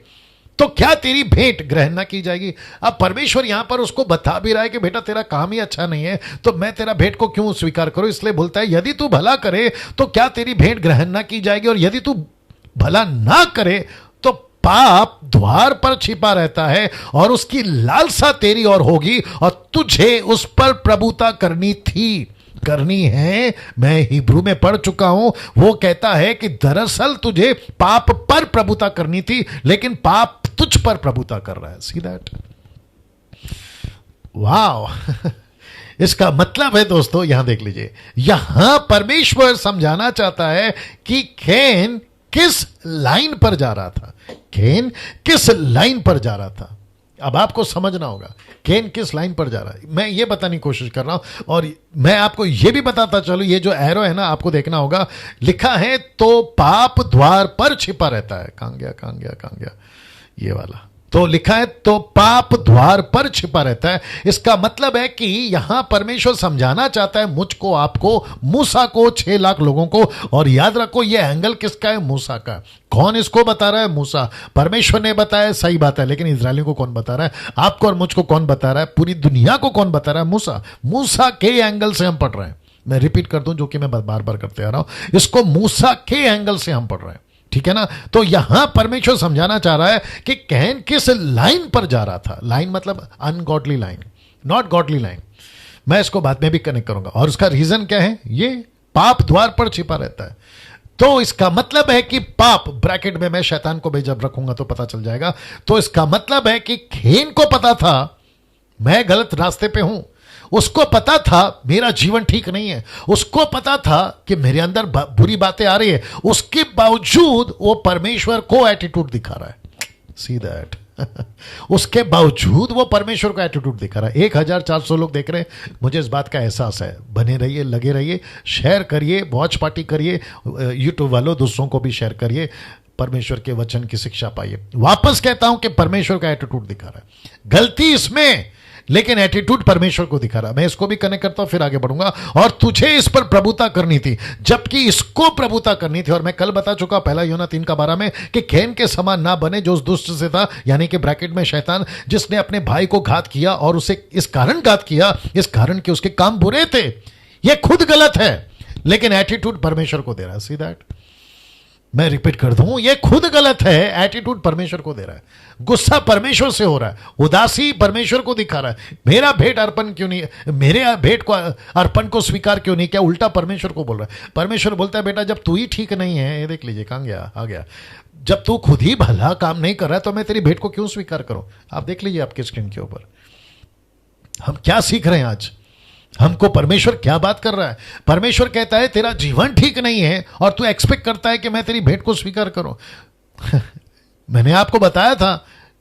तो क्या तेरी भेंट ग्रहण ना की जाएगी। अब परमेश्वर यहां पर उसको बता भी रहा है कि बेटा तेरा काम ही अच्छा नहीं है, तो मैं तेरा भेंट को क्यों स्वीकार करूं। इसलिए बोलता है, यदि तू भला करे तो क्या तेरी भेंट ग्रहण ना की जाएगी, और यदि तू भला ना करे तो पाप द्वार पर छिपा रहता है और उसकी लालसा तेरी ओर होगी, और तुझे उस पर प्रभुता करनी है। मैं हिब्रू में पढ़ चुका हूं, वो कहता है कि दरअसल तुझे पाप पर प्रभुता करनी थी, लेकिन पाप तुझ पर प्रभुता कर रहा है। See that? वाह इसका मतलब है दोस्तों, यहां देख लीजिए, यहां परमेश्वर समझाना चाहता है कि कैन किस लाइन पर जा रहा था, कैन किस लाइन पर जा रहा था। अब आपको समझना होगा केन किस लाइन पर जा रहा है। मैं ये बताने की कोशिश कर रहा हूं, और मैं आपको ये भी बताता चलूं, ये जो एरो है ना, आपको देखना होगा, लिखा है तो पाप द्वार पर छिपा रहता है। कहां गया ये वाला, तो लिखा है तो पाप द्वार पर छिपा रहता है। इसका मतलब है कि यहां परमेश्वर समझाना चाहता है मुझको, आपको, मूसा को, 6 लाख लोगों को। और याद रखो ये एंगल किसका है? मूसा का। कौन इसको बता रहा है? मूसा। परमेश्वर ने बताया, सही बात है, लेकिन इजरायलियों को कौन बता रहा है? आपको और मुझको कौन बता रहा है? पूरी दुनिया को कौन बता रहा है? मूसा। मूसा के एंगल से हम पढ़ रहे हैं। मैं रिपीट कर दूं, जो कि मैं बार बार करते आ रहा हूं, इसको मूसा के एंगल से हम पढ़ रहे हैं, ठीक है ना। तो यहां परमेश्वर समझाना चाह रहा है कि कैन किस लाइन पर जा रहा था। लाइन मतलब ungodly line, not godly line. मैं इसको बाद में भी कनेक्ट करूंगा। और उसका रीजन क्या है? ये पाप द्वार पर छिपा रहता है। तो इसका मतलब है कि पाप, ब्रैकेट में मैं शैतान को भी जब रखूंगा तो पता चल जाएगा। तो इसका मतलब है कि कैन को पता था मैं गलत रास्ते पे हूं, उसको पता था मेरा जीवन ठीक नहीं है, उसको पता था कि मेरे अंदर बुरी बातें आ रही है, उसके बावजूद वो परमेश्वर को एटीट्यूड दिखा रहा है। See that? उसके बावजूद वो परमेश्वर को एटीट्यूड दिखा रहा है। 1400 लोग देख रहे हैं, मुझे इस बात का एहसास है। बने रहिए, लगे रहिए, शेयर करिए, वॉच पार्टी करिए, यूट्यूब वालों दूसरों को भी शेयर करिए, परमेश्वर के वचन की शिक्षा पाइए। वापस कहता हूं कि परमेश्वर का एटीट्यूड दिखा रहा है, गलती इसमें, लेकिन एटीट्यूड परमेश्वर को दिखा रहा। मैं इसको भी कनेक्ट करता हूं, फिर आगे बढ़ूंगा। और तुझे इस पर प्रभुता करनी थी, जबकि इसको प्रभुता करनी थी। और मैं कल बता चुका 1 यूहन्ना 3:12 में कि कैन के समान ना बने जो उस दुष्ट से था, यानी कि ब्रैकेट में शैतान, जिसने अपने भाई को घात किया। और उसे इस कारण घात किया, इस कारण के उसके काम बुरे थे, ये खुद गलत है, लेकिन एटीट्यूड परमेश्वर को दे रहा है। See that? मैं रिपीट कर दूं, ये खुद गलत है। एटीट्यूड परमेश्वर को दे रहा है, गुस्सा परमेश्वर से हो रहा है, उदासी परमेश्वर को दिखा रहा है। मेरा भेंट अर्पण क्यों नहीं, मेरे भेंट को अर्पण को स्वीकार क्यों नहीं किया, उल्टा परमेश्वर को बोल रहा है। परमेश्वर बोलता है बेटा जब तू ही ठीक नहीं है, ये देख लीजिए कहां गया, आ गया, जब तू खुद ही भला काम नहीं कर रहा है तो मैं तेरी भेंट को क्यों स्वीकार करूं। आप देख लीजिए आपके स्क्रीन के ऊपर हम क्या सीख रहे हैं आज, हमको परमेश्वर क्या बात कर रहा है। परमेश्वर कहता है तेरा जीवन ठीक नहीं है और तू एक्सपेक्ट करता है कि मैं तेरी भेंट को स्वीकार करूं। मैंने आपको बताया था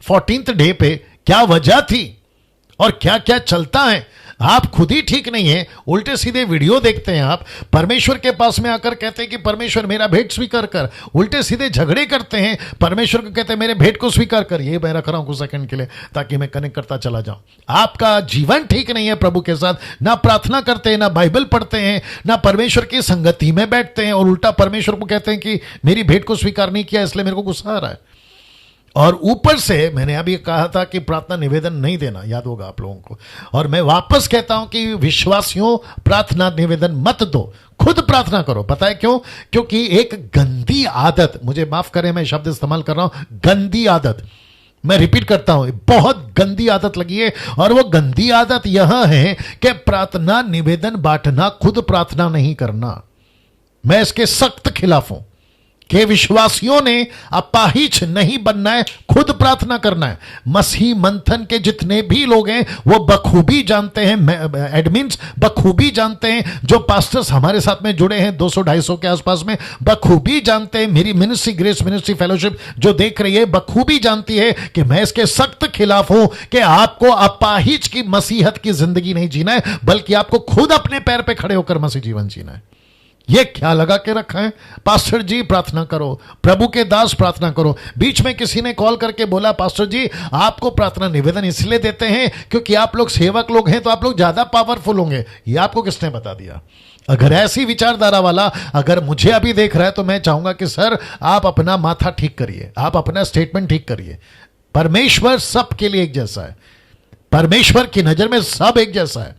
14th डे पे क्या वजह थी और क्या क्या चलता है। आप खुद ही ठीक नहीं है, उल्टे सीधे वीडियो देखते हैं आप, परमेश्वर के पास में आकर कहते हैं कि परमेश्वर मेरा भेंट स्वीकार कर, उल्टे सीधे झगड़े करते हैं, परमेश्वर को कहते हैं मेरे भेंट को स्वीकार कर। ये मैं रख रहा हूं कुछ सेकंड के लिए ताकि मैं कनेक्ट करता चला जाऊं। आपका जीवन ठीक नहीं है प्रभु के साथ, ना प्रार्थना करते हैं, ना बाइबल पढ़ते हैं, ना परमेश्वर की संगति में बैठते हैं, और उल्टा परमेश्वर को कहते हैं कि मेरी भेंट को स्वीकार नहीं किया इसलिए मेरे को गुस्सा आ रहा है। और ऊपर से मैंने अभी कहा था कि प्रार्थना निवेदन नहीं देना, याद होगा आप लोगों को, और मैं वापस कहता हूं कि विश्वासियों प्रार्थना निवेदन मत दो, खुद प्रार्थना करो। पता है क्यों? क्योंकि एक गंदी आदत, मुझे माफ करें मैं शब्द इस्तेमाल कर रहा हूं, गंदी आदत, मैं रिपीट करता हूं, बहुत गंदी आदत लगी है। और वो गंदी आदत यह है कि प्रार्थना निवेदन बांटना, खुद प्रार्थना नहीं करना। मैं इसके सख्त खिलाफ हूं कि विश्वासियों ने अपाहिज नहीं बनना है, खुद प्रार्थना करना है। मसीह मंथन के जितने भी लोग हैं वो बखूबी जानते हैं, एडमिन्स बखूबी जानते हैं, जो पास्टर्स हमारे साथ में जुड़े हैं 200-250 के आसपास में, बखूबी जानते हैं, मेरी मिनिस्ट्री ग्रेस मिनिस्ट्री फेलोशिप जो देख रही है बखूबी जानती है कि मैं इसके सख्त खिलाफ हूं कि आपको अपाहिज की मसीहत की जिंदगी नहीं जीना है, बल्कि आपको खुद अपने पैर पे खड़े होकर मसीह जीवन जीना है। ये क्या लगा के रखा है, पास्टर जी प्रार्थना करो, प्रभु के दास प्रार्थना करो। बीच में किसी ने कॉल करके बोला पास्टर जी आपको प्रार्थना निवेदन इसलिए देते हैं क्योंकि आप लोग सेवक लोग हैं तो आप लोग ज्यादा पावरफुल होंगे। ये आपको किसने बता दिया? अगर ऐसी विचारधारा वाला अगर मुझे अभी देख रहा है तो मैं चाहूंगा कि सर आप अपना माथा ठीक करिए, आप अपना स्टेटमेंट ठीक करिए। परमेश्वर सबके लिए एक जैसा है, परमेश्वर की नजर में सब एक जैसा है,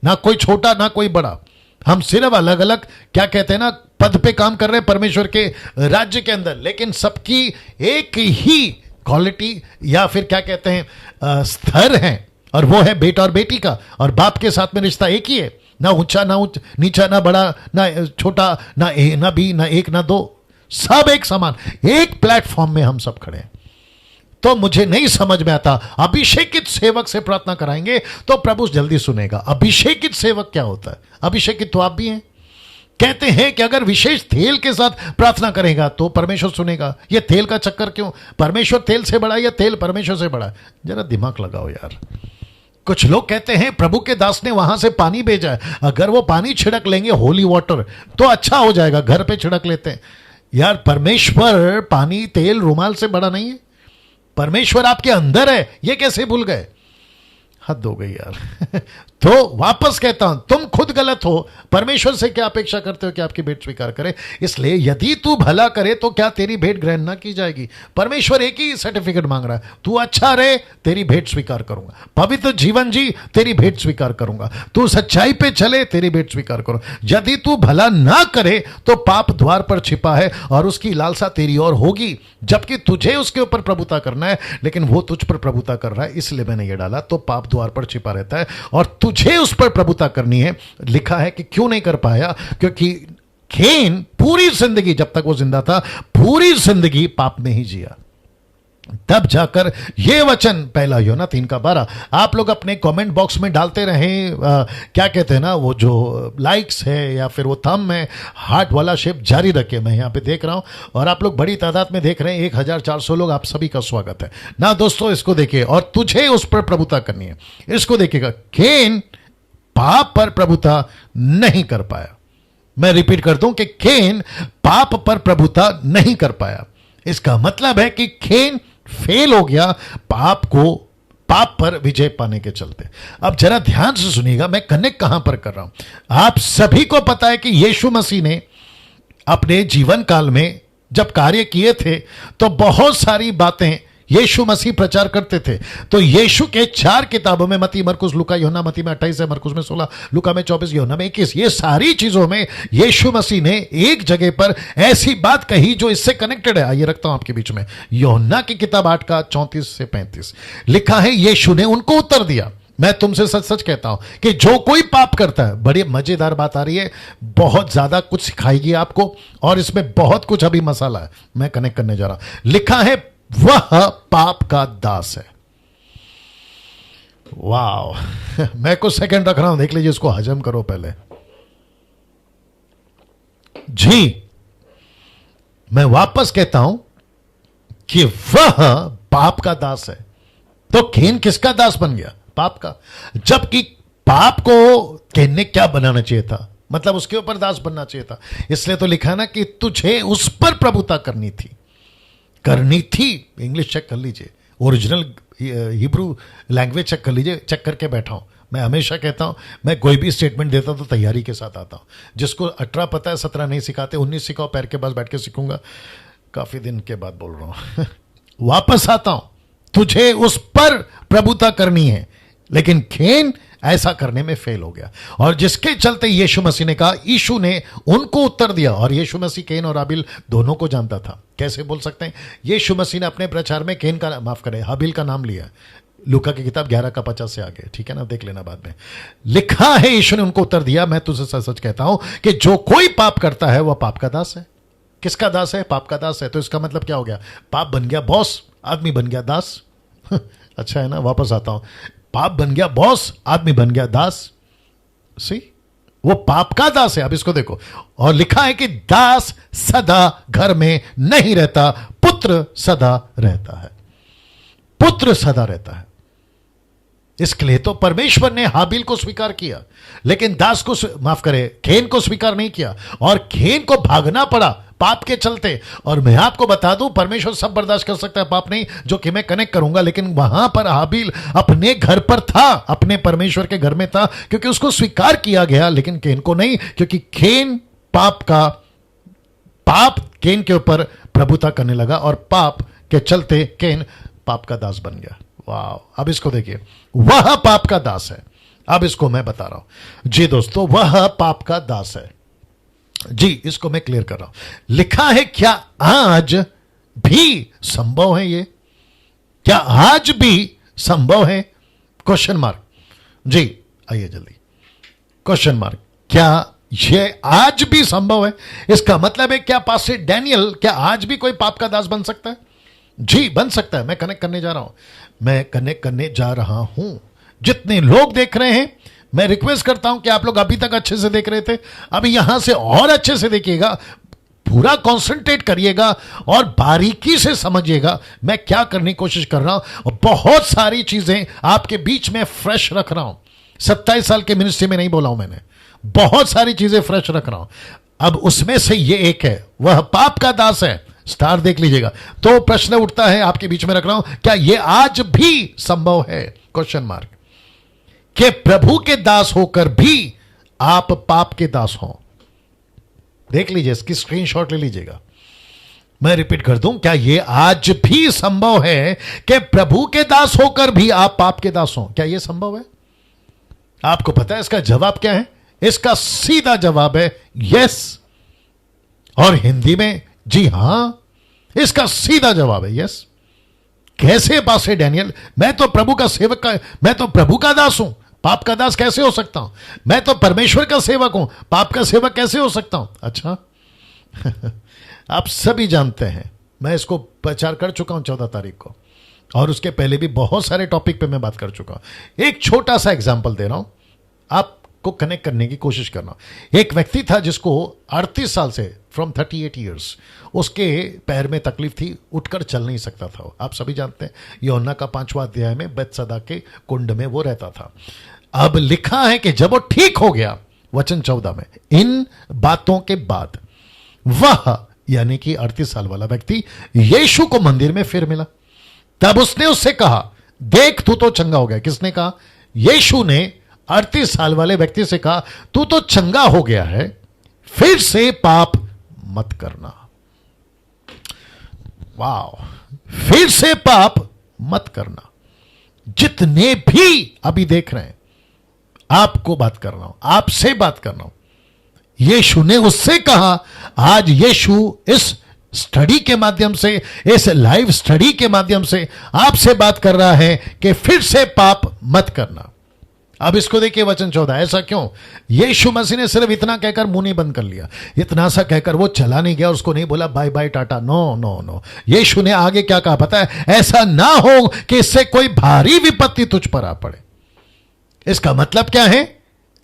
ना कोई छोटा ना कोई बड़ा। हम सिर्फ अलग अलग क्या कहते हैं ना पद पे काम कर रहे हैं परमेश्वर के राज्य के अंदर, लेकिन सबकी एक ही क्वालिटी या फिर क्या कहते हैं स्तर है, और वो है बेटा और बेटी का, और बाप के साथ में रिश्ता एक ही है, ना ऊंचा ना नीचा, ना बड़ा ना छोटा, ना ए ना बी, ना एक ना दो, सब एक समान, एक प्लेटफॉर्म में हम सब खड़े हैं। तो मुझे नहीं समझ में आता, अभिषेकित सेवक से प्रार्थना कराएंगे तो प्रभु जल्दी सुनेगा। अभिषेकित सेवक क्या होता है? अभिषेकित तो आप भी हैं। कहते हैं कि अगर विशेष तेल के साथ प्रार्थना करेगा तो परमेश्वर सुनेगा। ये तेल का चक्कर क्यों? परमेश्वर तेल से बड़ा या तेल परमेश्वर से बड़ा? जरा दिमाग लगाओ यार। कुछ लोग कहते हैं प्रभु के दास ने वहां से पानी भेजा है, अगर वो पानी छिड़क लेंगे होली वाटर तो अच्छा हो जाएगा, घर पे छिड़क लेते हैं। यार परमेश्वर पानी तेल रुमाल से बड़ा नहीं है, परमेश्वर आपके अंदर है, ये कैसे भूल गए? हद हो गई यार। तो वापस कहता हूं तुम खुद गलत हो, परमेश्वर से क्या अपेक्षा करते हो कि आपकी भेंट स्वीकार करे? इसलिए यदि तू भला करे तो क्या तेरी भेंट ग्रहण ना की जाएगी? परमेश्वर एक ही सर्टिफिकेट मांग रहा है, तू अच्छा रहे तेरी भेंट स्वीकार करूंगा, पवित्र जीवन जी तेरी भेंट स्वीकार करूंगा, तू सच्चाई पे चले तेरी भेंट स्वीकार करो। यदि तू भला ना करे तो पाप द्वार पर छिपा है और उसकी लालसा तेरी ओर होगी, जबकि तुझे उसके ऊपर प्रभुता करना है, लेकिन वो तुझ पर प्रभुता कर रहा है, इसलिए मैंने ये डाला। तो पाप द्वार पर छिपा रहता है और तुझे उस पर प्रभुता करनी है। लिखा है कि क्यों नहीं कर पाया, क्योंकि कैन पूरी जिंदगी जब तक वो जिंदा था पूरी जिंदगी पाप में ही जिया। तब जाकर ये वचन 1 यूहन्ना 3:12 आप लोग अपने कमेंट बॉक्स में डालते रहें। क्या कहते हैं ना वो जो लाइक्स है या फिर वो थंब है हार्ट वाला शेप जारी रखे। मैं यहाँ पे देख रहा हूँ और आप लोग बड़ी तादाद में देख रहे हैं, 1400 लोग, आप सभी का स्वागत है ना दोस्तों। इसको देखिए और तुझे उस पर प्रभुता करनी है। इसको देखिएगा, कैन पाप पर प्रभुता नहीं कर पाया। मैं रिपीट कर दूं कि कैन पाप पर प्रभुता नहीं कर पाया। इसका मतलब है कि कैन फेल हो गया पाप पर विजय पाने के चलते। अब जरा ध्यान से सुनिएगा, मैं कनेक्ट कहां पर कर रहा हूं। आप सभी को पता है कि यीशु मसीह ने अपने जीवन काल में जब कार्य किए थे तो बहुत सारी बातें यीशु मसीह प्रचार करते थे। तो यीशु के 4 किताबों में, मत्ती, मरकुस, लूका, यूहन्ना, मत्ती में 28 है, मरकुस में 16, लूका में 24, यूहन्ना में 21, ये सारी चीजों में यीशु मसीह ने एक जगह पर ऐसी बात कही जो इससे कनेक्टेड है। आइए रखता हूं आपके बीच में, यूहन्ना की किताब 8 का 34 से 35 लिखा है, यीशु ने उनको उत्तर दिया, मैं तुमसे सच सच कहता हूं कि जो कोई पाप करता है, बड़ी मजेदार बात आ रही है, बहुत ज्यादा कुछ सिखाएगी आपको, और इसमें बहुत कुछ अभी मसाला है, मैं कनेक्ट करने जा रहा हूं। लिखा है, वह पाप का दास है। वाह मैं कुछ सेकंड रख रहा हूं, देख लीजिए, इसको हजम करो पहले। जी, मैं वापस कहता हूं कि वह पाप का दास है। तो केन किसका दास बन गया? पाप का। जबकि पाप को केन ने क्या बनाना चाहिए था? मतलब उसके ऊपर दास बनना चाहिए था। इसलिए तो लिखा ना कि तुझे उस पर प्रभुता करनी थी। इंग्लिश चेक कर लीजिए, ओरिजिनल हिब्रू लैंग्वेज चेक कर लीजिए, चेक करके बैठा हूं। मैं हमेशा कहता हूं, मैं कोई भी स्टेटमेंट देता तो तैयारी के साथ आता हूं। जिसको 18 पता है, 17 नहीं सिखाते, 19 सिखाओ, पैर के पास बैठ के सीखूंगा। काफी दिन के बाद बोल रहा हूं वापस आता हूं, तुझे उस पर प्रभुता करनी है। लेकिन केन ऐसा करने में फेल हो गया, और जिसके चलते यीशु मसीह ने कहा, यीशु ने उनको उत्तर दिया। और यीशु मसीह केन और हाबिल दोनों को जानता था। कैसे बोल सकते हैं? यीशु मसीह ने अपने प्रचार में केन का, माफ करें, हाबिल का नाम लिया। लूका की किताब 11 का 50 से आगे, ठीक है ना, देख लेना बाद में। लिखा है, यीशु ने उनको उत्तर दिया, मैं तुझे सच सच कहता हूं कि जो कोई पाप करता है वह पाप का दास है। किसका दास है? पाप का दास है। तो इसका मतलब क्या हो गया? पाप बन गया बॉस, आदमी बन गया दास। अच्छा है ना, वापस आता हूं, पाप बन गया बॉस, आदमी बन गया दास। सी, वो पाप का दास है। अब इसको देखो, और लिखा है कि दास सदा घर में नहीं रहता, पुत्र सदा रहता है। पुत्र सदा रहता है। इसके लिए तो परमेश्वर ने हाबिल को स्वीकार किया, लेकिन दास को, माफ करे, केन को स्वीकार नहीं किया, और केन को भागना पड़ा पाप के चलते। और मैं आपको बता दूं, परमेश्वर सब बर्दाश्त कर सकता है, पाप नहीं, जो कि मैं कनेक्ट करूंगा। लेकिन वहां पर हाबिल अपने घर पर था, अपने परमेश्वर के घर में था, क्योंकि उसको स्वीकार किया गया, लेकिन केन को नहीं, क्योंकि केन पाप केन के ऊपर प्रभुता करने लगा, और पाप के चलते केन पाप का दास बन गया। वाह, अब इसको देखिए, वह पाप का दास है। अब इसको मैं बता रहा हूं जी दोस्तों, वह पाप का दास है जी। इसको मैं क्लियर कर रहा हूं। लिखा है, क्या आज भी संभव है? ये क्या आज भी संभव है? क्वेश्चन मार्क जी। आइए जल्दी, क्वेश्चन मार्क। क्या ये आज भी संभव है? इसका मतलब है, क्या पास्टर डैनियल, क्या आज भी कोई पाप का दास बन सकता है? जी, बन सकता है। मैं कनेक्ट करने जा रहा हूं। जितने लोग देख रहे हैं, मैं रिक्वेस्ट करता हूं कि आप लोग अभी तक अच्छे से देख रहे थे, अभी यहां से और अच्छे से देखिएगा, पूरा कंसंट्रेट करिएगा और बारीकी से समझिएगा मैं क्या करने की कोशिश कर रहा हूं। और बहुत सारी चीजें आपके बीच में फ्रेश रख रहा हूं। 27 साल के मिनिस्ट्री में नहीं बोला हूं मैंने, बहुत सारी चीजें फ्रेश रख रहा हूं। अब उसमें से ये एक है, वह पाप का दास है। स्टार देख लीजिएगा। तो प्रश्न उठता है, आपके बीच में रख रहा हूं, क्या यह आज भी संभव है? Question mark. कि प्रभु के दास होकर भी आप पाप के दास हो? देख लीजिए, इसकी स्क्रीनशॉट ले लीजिएगा। मैं रिपीट कर दूं, क्या यह आज भी संभव है कि प्रभु के दास होकर भी आप पाप के दास हो? क्या यह संभव है? आपको पता है इसका जवाब क्या है? इसका सीधा जवाब है यस, और हिंदी में जी हां। इसका सीधा जवाब है यस। कैसे पास्टर डैनियल? मैं तो प्रभु का सेवक का, मैं तो प्रभु का दास हूं, पाप का दास कैसे हो सकता हूं? मैं तो परमेश्वर का सेवक हूं, पाप का सेवक कैसे हो सकता हूं? अच्छा आप सभी जानते हैं, मैं इसको प्रचार कर चुका हूं 14 तारीख को, और उसके पहले भी बहुत सारे टॉपिक पे मैं बात कर चुका हूं। एक छोटा सा एग्जांपल दे रहा हूं, आपको कनेक्ट करने की कोशिश करना। एक व्यक्ति था जिसको 38 साल से, फ्रॉम 38 ईयर्स, उसके पैर में तकलीफ थी, उठकर चल नहीं सकता था। आप सभी जानते हैं, यूहन्ना का 5वां अध्याय में बेतसदा के कुंड में वो रहता था। अब लिखा है कि जब वो ठीक हो गया, वचन 14 में, इन बातों के बाद वह, यानी कि 38 साल वाला व्यक्ति, यीशु को मंदिर में फिर मिला। तब उसने उससे कहा, देख तू तो चंगा हो गया। किसने कहा? यीशु ने 38 साल वाले व्यक्ति से कहा, तू तो चंगा हो गया है, फिर से पाप मत करना। वाह, फिर फिर से पाप मत करना। जितने भी अभी देख रहे हैं, आपको बात कर रहा हूं, आपसे बात कर रहा हूं। यीशु ने उससे कहा, आज यीशु इस स्टडी के माध्यम से, इस लाइव स्टडी के माध्यम से आपसे बात कर रहा है कि फिर से पाप मत करना। अब इसको देखिए वचन 14। ऐसा क्यों? यीशु मसीह ने सिर्फ इतना कहकर मुंह नहीं बंद कर लिया, इतना सा कहकर वो चला नहीं गया, उसको नहीं बोला bye bye tata. No no no, यीशु ने आगे क्या कहा पता है? ऐसा ना हो कि इससे कोई भारी विपत्ति तुझ पर आ पड़े। इसका मतलब क्या है?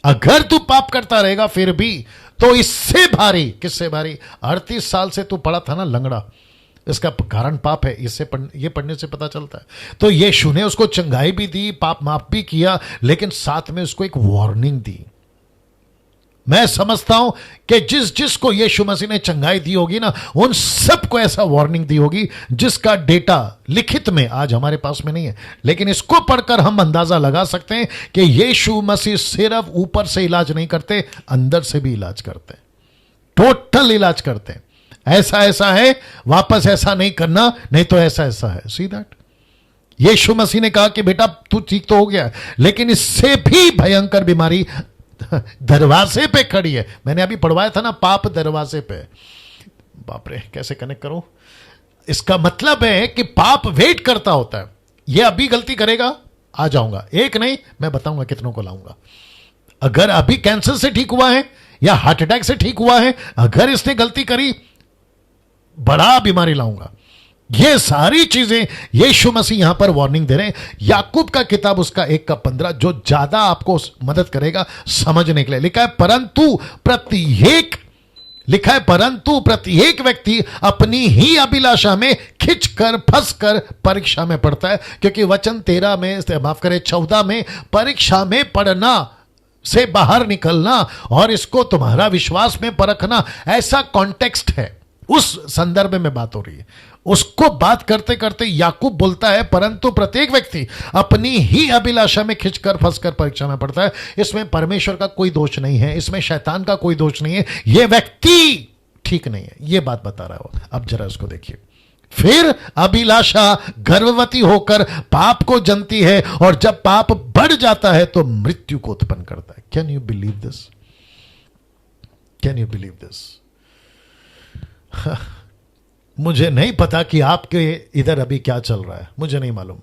अगर तू पाप करता रहेगा फिर भी, तो इससे भारी, किससे भारी? 38 साल से तू पड़ा था ना लंगड़ा, इसका कारण पाप है। इससे ये पढ़ने से पता चलता है। तो यीशु ने उसको चंगाई भी दी, पाप माफ भी किया, लेकिन साथ में उसको एक वार्निंग दी। मैं समझता हूं कि जिसको यीशु मसीह ने चंगाई दी होगी ना, उन सबको ऐसा वार्निंग दी होगी जिसका डेटा लिखित में आज हमारे पास में नहीं है, लेकिन इसको पढ़कर हम अंदाजा लगा सकते हैं कि यीशु मसीह सिर्फ ऊपर से इलाज नहीं करते, अंदर से भी इलाज करते हैं, टोटल इलाज करते हैं। ऐसा ऐसा है, वापस ऐसा नहीं करना, नहीं तो ऐसा ऐसा है। See that? यीशु मसीह ने कहा कि बेटा तू ठीक तो हो गया, लेकिन इससे भी भयंकर बीमारी दरवाजे पे खड़ी है। मैंने अभी पढ़वाया था ना, पाप दरवाजे पे। बाप रे, कैसे कनेक्ट करूं? इसका मतलब है कि पाप वेट करता होता है। ये अभी गलती करेगा, आ जाऊंगा, एक नहीं मैं बताऊंगा कितनों को लाऊंगा। अगर अभी कैंसर से ठीक हुआ है या हार्ट अटैक से ठीक हुआ है, अगर इसने गलती करी, बड़ा बीमारी लाऊंगा। ये सारी चीजें यीशु मसीह यहां पर वार्निंग दे रहे हैं। याकूब का किताब उसका 1:15 जो ज्यादा आपको मदद करेगा समझने के लिए। लिखा है परंतु प्रत्येक व्यक्ति अपनी ही अभिलाषा में खिंचकर फंसकर परीक्षा में पड़ता है। क्योंकि वचन 14 में परीक्षा में पढ़ना से बाहर निकलना और इसको तुम्हारा विश्वास में परखना, ऐसा कॉन्टेक्स्ट है, उस संदर्भ में बात हो रही है। उसको बात करते करते याकूब बोलता है परंतु प्रत्येक व्यक्ति अपनी ही अभिलाषा में खिंचकर फंसकर परीक्षा में पड़ता है। इसमें परमेश्वर का कोई दोष नहीं है, इसमें शैतान का कोई दोष नहीं है, यह व्यक्ति ठीक नहीं है, यह बात बता रहा है। अब जरा इसको देखिए। फिर अभिलाषा गर्भवती होकर पाप को जनती है और जब पाप बढ़ जाता है तो मृत्यु को उत्पन्न करता है। Can you believe this? Can you believe this? मुझे नहीं पता कि आपके इधर अभी क्या चल रहा है, मुझे नहीं मालूम,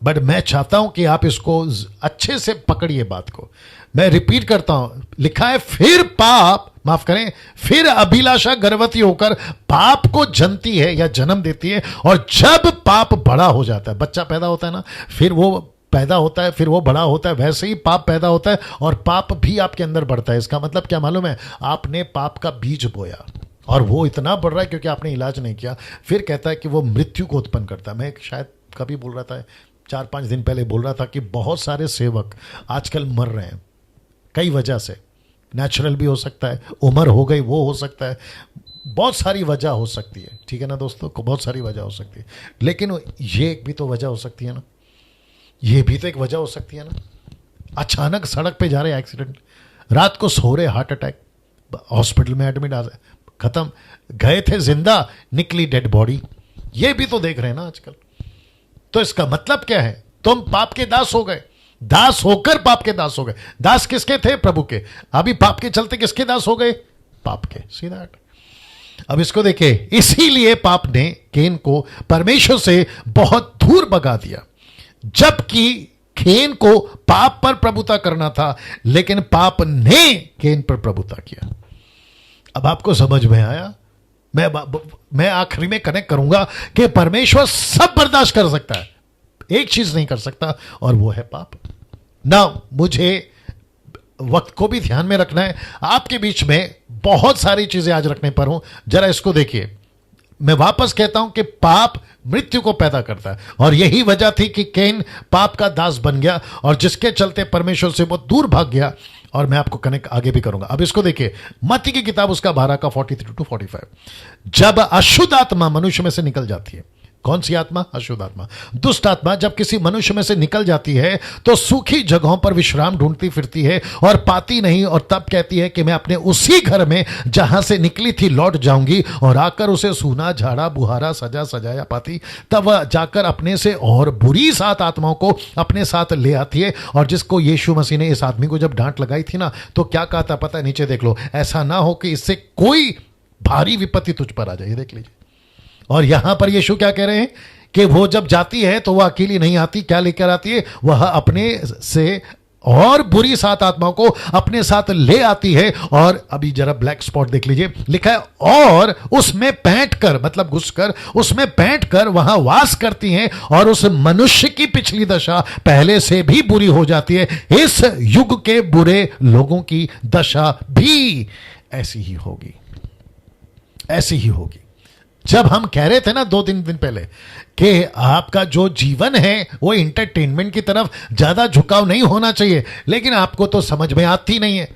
बट मैं चाहता हूं कि आप इसको अच्छे से पकड़िए बात को। मैं रिपीट करता हूं, लिखा है फिर पाप, माफ करें, फिर अभिलाषा गर्भवती होकर पाप को जनती है या जन्म देती है, और जब पाप बड़ा हो जाता है, बच्चा पैदा होता है ना, फिर वो पैदा होता है, फिर वो बड़ा होता है, वैसे ही पाप पैदा होता है और पाप भी आपके अंदर बढ़ता है। इसका मतलब क्या मालूम है? आपने पाप का बीज बोया और वो इतना बढ़ रहा है क्योंकि आपने इलाज नहीं किया। फिर कहता है कि वो मृत्यु को उत्पन्न करता है। मैं शायद कभी बोल रहा था, 4-5 दिन पहले बोल रहा था कि बहुत सारे सेवक आजकल मर रहे हैं कई वजह से। नेचुरल भी हो सकता है, उम्र हो गई वो हो सकता है, बहुत सारी वजह हो सकती है, ठीक है ना दोस्तों, को बहुत सारी वजह हो सकती है। लेकिन ये एक भी तो वजह हो सकती है ना, ये भी तो एक वजह हो सकती है ना। अचानक सड़क पे जा रहे एक्सीडेंट, रात को सो रहे हार्ट अटैक, हॉस्पिटल में एडमिट आ जाए, खत्म, गए थे जिंदा, निकली डेड बॉडी। ये भी तो देख रहे हैं ना आजकल। तो इसका मतलब क्या है? तुम पाप के दास हो गए, दास होकर पाप के दास हो गए। दास किसके थे? प्रभु के। अभी पाप के चलते किसके दास हो गए? पाप के। सीधा। अब इसको देखिए, इसीलिए पाप ने केन को परमेश्वर से बहुत दूर भगा दिया, जबकि केन को पाप पर प्रभुता करना था, लेकिन पाप ने केन पर प्रभुता किया। अब आपको समझ में आया? मैं आखिरी में कनेक्ट करूंगा कि परमेश्वर सब बर्दाश्त कर सकता है, एक चीज नहीं कर सकता, और वो है पाप। ना मुझे वक्त को भी ध्यान में रखना है, आपके बीच में बहुत सारी चीजें आज रखने पर हूं। जरा इसको देखिए, मैं वापस कहता हूं कि पाप मृत्यु को पैदा करता है, और यही वजह थी कि कैन पाप का दास बन गया और जिसके चलते परमेश्वर से वो दूर भाग गया। और मैं आपको कनेक्ट आगे भी करूंगा। अब इसको देखिए, मत्ती की किताब उसका 12 का 43-45। जब अशुद्ध आत्मा मनुष्य में से निकल जाती है, कौन सी आत्मा? अशुद्ध आत्मा। दुष्ट आत्मा जब किसी मनुष्य में से निकल जाती है तो सूखी जगहों पर विश्राम ढूंढती फिरती है और पाती नहीं, और तब कहती है कि मैं अपने उसी घर में जहां से निकली थी लौट जाऊंगी, और आकर उसे सूना झाड़ा बुहारा सजा सजाया पाती। तब वह जाकर अपने से और बुरी 7 आत्माओं को अपने साथ ले आती है। और जिसको यीशु मसीह ने, इस आदमी को जब डांट लगाई थी ना, तो क्या कहा था पता है? नीचे देख लो, ऐसा ना हो कि इससे कोई भारी विपत्ति तुझ पर आ जाए। देख लीजिए। और यहां पर यीशु क्या कह रहे हैं कि वो जब जाती है तो वह अकेली नहीं आती। क्या लेकर आती है? वह अपने से और बुरी 7 आत्माओं को अपने साथ ले आती है। और अभी जरा ब्लैक स्पॉट देख लीजिए, लिखा है और उसमें पैंट कर, मतलब घुसकर उसमें पैंट कर वहां वास करती हैं, और उस मनुष्य की पिछली दशा पहले से भी बुरी हो जाती है। इस युग के बुरे लोगों की दशा भी ऐसी ही होगी, ऐसी ही होगी। जब हम कह रहे थे ना 2-3 दिन पहले कि आपका जो जीवन है वो इंटरटेनमेंट की तरफ ज्यादा झुकाव नहीं होना चाहिए, लेकिन आपको तो समझ में आती नहीं है।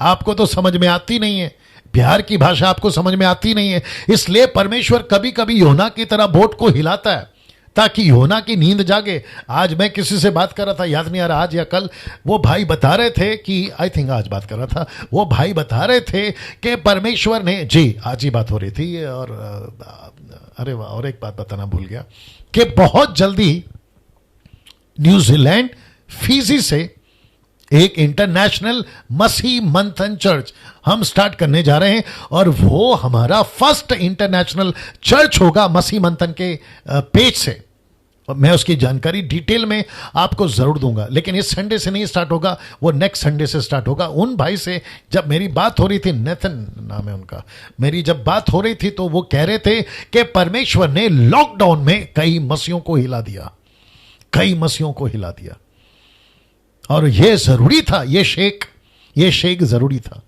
आपको तो समझ में आती नहीं है, प्यार की भाषा आपको समझ में आती नहीं है। इसलिए परमेश्वर कभी कभी योना की तरह बोट को हिलाता है ताकि योना की नींद जागे। आज मैं किसी से बात कर रहा था, याद नहीं आ रहा आज या कल, वो भाई बता रहे थे कि, आई थिंक आज बात कर रहा था, वो भाई बता रहे थे कि परमेश्वर ने, जी आज ही बात हो रही थी, और अरे वाह, और एक बात बताना भूल गया कि बहुत जल्दी न्यूजीलैंड फिजी से एक इंटरनेशनल मसीह मंथन चर्च हम स्टार्ट करने जा रहे हैं, और वो हमारा फर्स्ट इंटरनेशनल चर्च होगा मसीह मंथन के पेज से। मैं उसकी जानकारी डिटेल में आपको जरूर दूंगा, लेकिन इस संडे से नहीं स्टार्ट होगा, वो नेक्स्ट संडे से स्टार्ट होगा। उन भाई से जब मेरी बात हो रही थी, नेथन नाम है उनका, मेरी जब बात हो रही थी तो वो कह रहे थे कि परमेश्वर ने लॉकडाउन में कई मसीहों को हिला दिया, कई मसीहों को हिला दिया, और ये जरूरी था, ये शेक जरूरी था।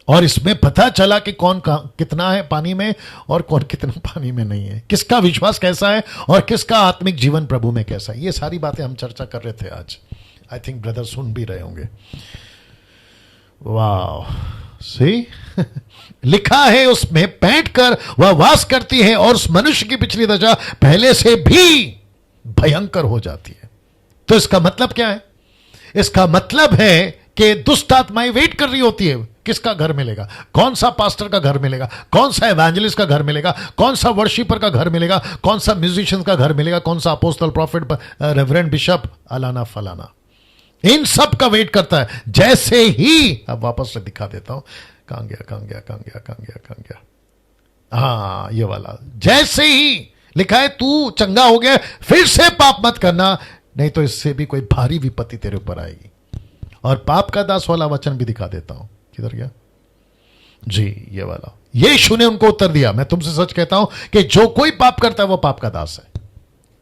और इसमें पता चला कि कौन कितना है पानी में और कौन कितना पानी में नहीं है, किसका विश्वास कैसा है और किसका आत्मिक जीवन प्रभु में कैसा है। ये सारी बातें हम चर्चा कर रहे थे आज। आई थिंक ब्रदर सुन भी रहे होंगे। वाह, सी लिखा है उसमें पैंट कर वह वास करती है, और उस मनुष्य की पिछली दशा पहले से भी भयंकर हो जाती है। तो इसका मतलब क्या है? इसका मतलब है कि दुष्ट आत्माएं वेट कर रही होती है, किसका घर मिलेगा, कौन सा पास्टर का घर मिलेगा, कौन सा एवेंजलिस्ट का घर मिलेगा, कौन सा वर्शिपर का घर मिलेगा, कौन सा म्यूजिशियन का घर मिलेगा, कौन सा अपोस्टल प्रॉफिट रेवरेंड बिशप अलाना फलाना, इन सब का वेट करता है। जैसे ही, अब वापस से दिखा देता हूं, कहां गया, हाँ ये वाला, जैसे ही लिखा है तू चंगा हो गया फिर से पाप मत करना, नहीं तो इससे भी कोई भारी विपत्ति तेरे ऊपर आएगी। और पाप का दास वाला वचन भी दिखा देता हूं, किधर गया जी, ये वाला। यीशु ने उनको उत्तर दिया, मैं तुमसे सच कहता हूं कि जो कोई पाप करता है वो पाप का दास है।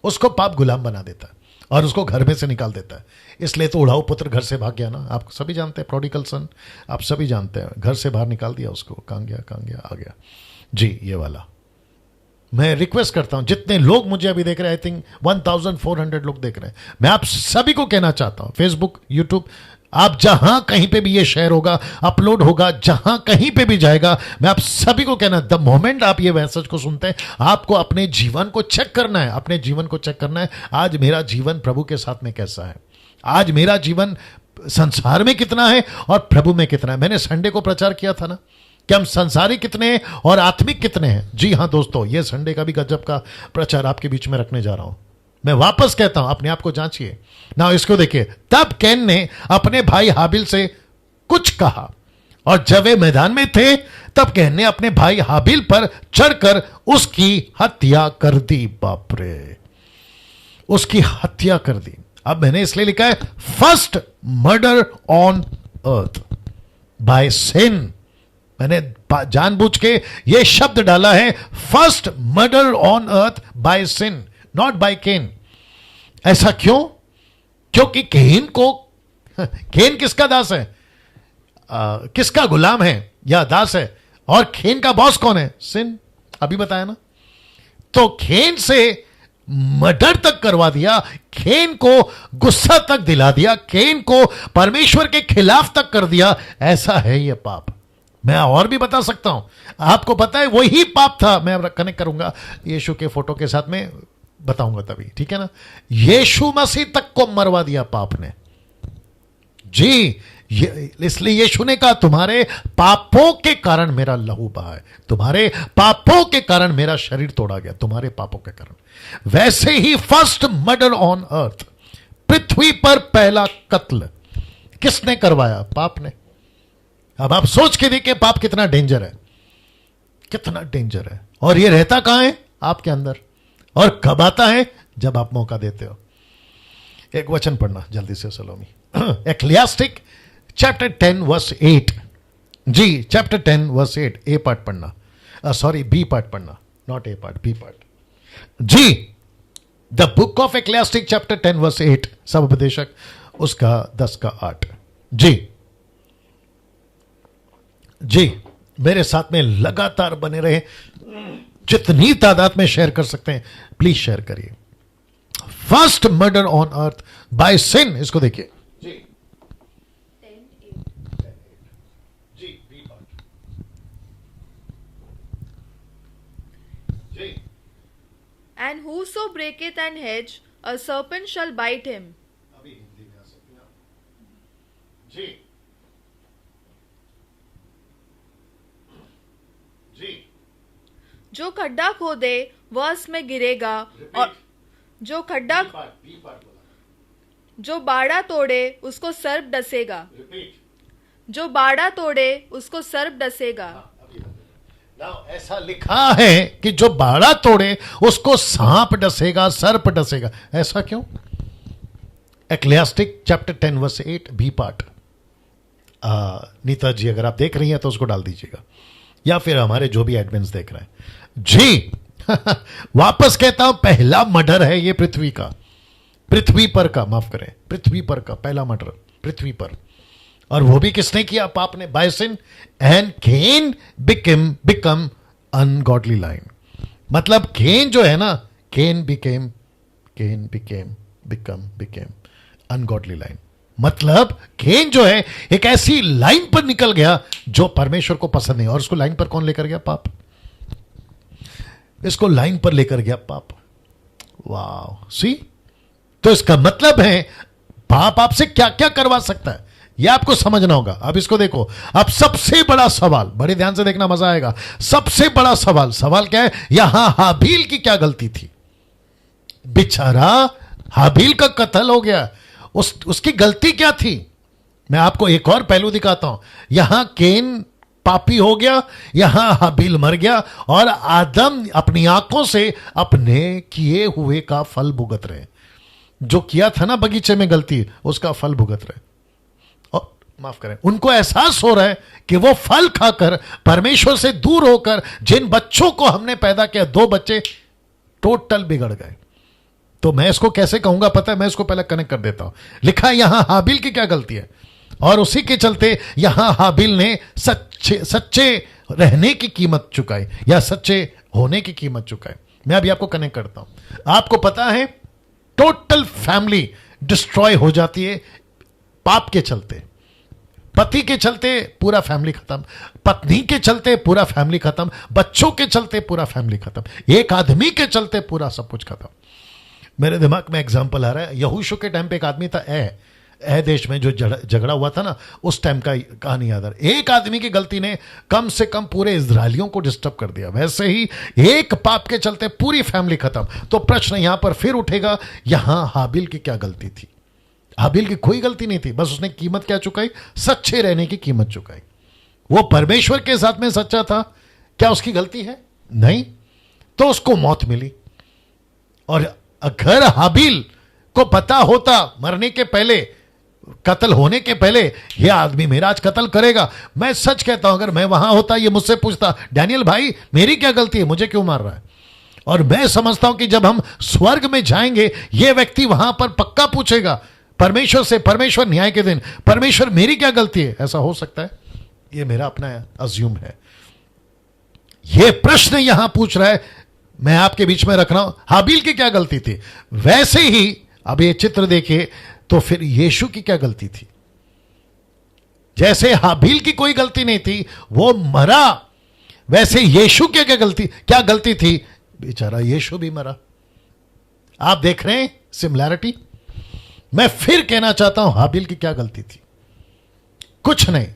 उसको पाप गुलाम बना देता है और उसको घर में से निकाल देता है। इसलिए तो उड़ाऊ पुत्र घर से भाग गया ना, आप सभी जानते हैं, प्रोडिगल सन आप सभी जानते हैं, घर से बाहर निकाल दिया उसको, कहां गया, आ गया जी, ये वाला। मैं रिक्वेस्ट करता हूं, जितने लोग मुझे अभी देख रहे हैं, आई थिंक 1400 लोग देख रहे हैं, मैं आप सभी को कहना चाहता हूं, फेसबुक, यूट्यूब, आप जहां कहीं पे भी ये शेयर होगा, अपलोड होगा, जहां कहीं पे भी जाएगा, मैं आप सभी को कहना, द मोमेंट आप ये मैसेज को सुनते हैं, आपको अपने जीवन को चेक करना है, अपने जीवन को चेक करना है। आज मेरा जीवन प्रभु के साथ में कैसा है, आज मेरा जीवन संसार में कितना है और प्रभु में कितना है। मैंने संडे को प्रचार किया था ना कि हम संसारी कितने हैं और आत्मिक कितने हैं। जी हां दोस्तों, ये संडे का भी गजब का प्रचार आपके बीच में रखने जा रहा हूं। मैं वापस कहता हूं, अपने आप को जांचिए ना। इसको देखिए, तब कैन ने अपने भाई हाबिल से कुछ कहा, और जब वे मैदान में थे तब कैन ने अपने भाई हाबिल पर चढ़कर उसकी हत्या कर दी। बाप रे, उसकी हत्या कर दी। अब मैंने इसलिए लिखा है first murder on earth by sin. मैंने जानबूझ के ये शब्द डाला है, first murder on earth by sin, not by Cain. ऐसा क्यों? क्योंकि केन किसका दास है, किसका गुलाम है या दास है, और केन का बॉस कौन है? सिन। अभी बताया ना। तो केन से मर्डर तक करवा दिया, केन को गुस्सा तक दिला दिया, केन को परमेश्वर के खिलाफ तक कर दिया। ऐसा है यह पाप। मैं और भी बता सकता हूं, आपको पता है वही पाप था। मैं कनेक्ट करूंगा यीशु के फोटो के साथ में, बताऊंगा तभी, ठीक है ना। यीशु मसीह तक को मरवा दिया पाप ने जी। इसलिए यीशु ने कहा तुम्हारे पापों के कारण मेरा लहू बहा है, तुम्हारे पापों के कारण मेरा शरीर तोड़ा गया, तुम्हारे पापों के कारण। वैसे ही फर्स्ट मर्डर ऑन अर्थ, पृथ्वी पर पहला कत्ल किसने करवाया? पाप ने। अब आप सोच के देखिए पाप कितना डेंजर है, कितना डेंजर है। और ये रहता कहां है? आपके अंदर। और कब आता है? जब आप मौका देते हो। एक वचन पढ़ना जल्दी से सलोमी, एक्लियास्टिक चैप्टर 10 वर्स 8 जी, चैप्टर 10 वर्स 8, ए पार्ट पढ़ना, सॉरी बी पार्ट पढ़ना, not A part, B part जी। The book of Ecclesiastic chapter 10 verse 8, सब उपदेशक उसका 10 का 8 जी। जी मेरे साथ में लगातार बने रहे, जितनी तादाद में शेयर कर सकते हैं प्लीज शेयर करिए। First murder on earth by sin, इसको देखिए जी। And whoso breaketh an hedge, a serpent shall bite him. अभी हिंदी में आ सकते हैं आप जी। जी जो खड्डा खोदे वह उसमें गिरेगा, और जो खड्डा जो बाड़ा तोड़े उसको सर्प डसेगा, जो बाड़ा तोड़े उसको सर्प डसेगा। ऐसा लिखा है कि जो बाड़ा तोड़े उसको सांप डसेगा, सर्प डसेगा। ऐसा क्यों? Ecclesiastic chapter 10 verse 8 B part. Neeta ji अगर आप देख रही हैं तो उसको डाल दीजिएगा, या फिर हमारे जो भी एडमिन्स देख रहे हैं जी। वापस कहता हूं, पहला मर्डर है ये पृथ्वी का, पृथ्वी पर का, माफ करें, पृथ्वी पर का पहला मर्डर पृथ्वी पर। और वो भी किसने किया? पाप ने, by sin. And Cain become ungodly line. मतलब केन जो है ना, केन बिकेम अनगॉडली लाइन। मतलब केन जो है एक ऐसी लाइन पर निकल गया जो परमेश्वर को पसंद नहीं। और उसको लाइन पर कौन लेकर गया? पाप। इसको लाइन पर लेकर गया पाप। वाह, सी। तो इसका मतलब है पाप आपसे क्या क्या करवा सकता है, यह आपको समझना होगा। अब इसको देखो, अब सबसे बड़ा सवाल, बड़े ध्यान से देखना, मजा आएगा। सबसे बड़ा सवाल क्या है? यहां हाबील की क्या गलती थी? बेचारा हाबील का कत्ल हो गया, उसकी गलती क्या थी? मैं आपको एक और पहलू दिखाता हूं। यहां केन पापी हो गया, यहां हाबील मर गया, और आदम अपनी आंखों से अपने किए हुए का फल भुगत रहे। जो किया था ना बगीचे में गलती, उसका फल भुगत रहे। और माफ करें, उनको एहसास हो रहा है कि वो फल खाकर परमेश्वर से दूर होकर जिन बच्चों को हमने पैदा किया, 2 बच्चे टोटल बिगड़ गए। तो मैं इसको कैसे कहूंगा पता है? मैं इसको पहले कनेक्ट कर देता हूं। लिखा है यहां हाबील की क्या गलती है, और उसी के चलते यहां हाबील ने सच्चे रहने की कीमत चुकाई, या सच्चे होने की कीमत चुकाई। मैं अभी आपको कनेक्ट करता हूं। आपको पता है टोटल फैमिली डिस्ट्रॉय हो जाती है पाप के चलते। पति के चलते पूरा फैमिली खत्म, पत्नी के चलते पूरा फैमिली खत्म, बच्चों के चलते पूरा फैमिली खत्म, एक आदमी के चलते पूरा सब कुछ खत्म। मेरे दिमाग में एग्जांपल आ रहा है, यहोशू के टाइम पे एक आदमी था, ए देश में जो झगड़ा हुआ था ना, उस टाइम का कहानी याद आ रहा। एक आदमी की गलती ने कम से कम पूरे इजरायलियों को डिस्टर्ब कर दिया। वैसे ही एक पाप के चलते पूरी फैमिली खत्म। तो प्रश्न यहां पर फिर उठेगा, यहां हाबिल की क्या गलती थी? हाबिल की कोई गलती नहीं थी, बस उसने कीमत क्या चुकाई? सच्चे रहने की कीमत चुकाई। वो परमेश्वर के साथ में सच्चा था, क्या उसकी गलती है? नहीं। तो उसको मौत मिली। और अगर हाबिल को पता होता मरने के पहले, कत्ल होने के पहले, यह आदमी मेरा आज कत्ल करेगा, मैं सच कहता हूं अगर मैं वहां होता, ये मुझसे पूछता, डैनियल भाई मेरी क्या गलती है, मुझे क्यों मार रहा है? और मैं समझता हूं कि जब हम स्वर्ग में जाएंगे, यह व्यक्ति वहां पर पक्का पूछेगा परमेश्वर से, परमेश्वर न्याय के दिन, परमेश्वर मेरी क्या गलती है? ऐसा हो सकता है, यह मेरा अपना अज्यूम है। यह प्रश्न यहां पूछ रहा है, मैं आपके बीच में रख रहा हूं, हाबिल की क्या गलती थी? वैसे ही अब ये चित्र देखिए, तो फिर यीशु की क्या गलती थी? जैसे हाबिल की कोई गलती नहीं थी, वो मरा, वैसे यीशु की क्या गलती थी, बेचारा यीशु भी मरा। आप देख रहे हैं सिमिलैरिटी। मैं फिर कहना चाहता हूं, हाबिल की क्या गलती थी? कुछ नहीं,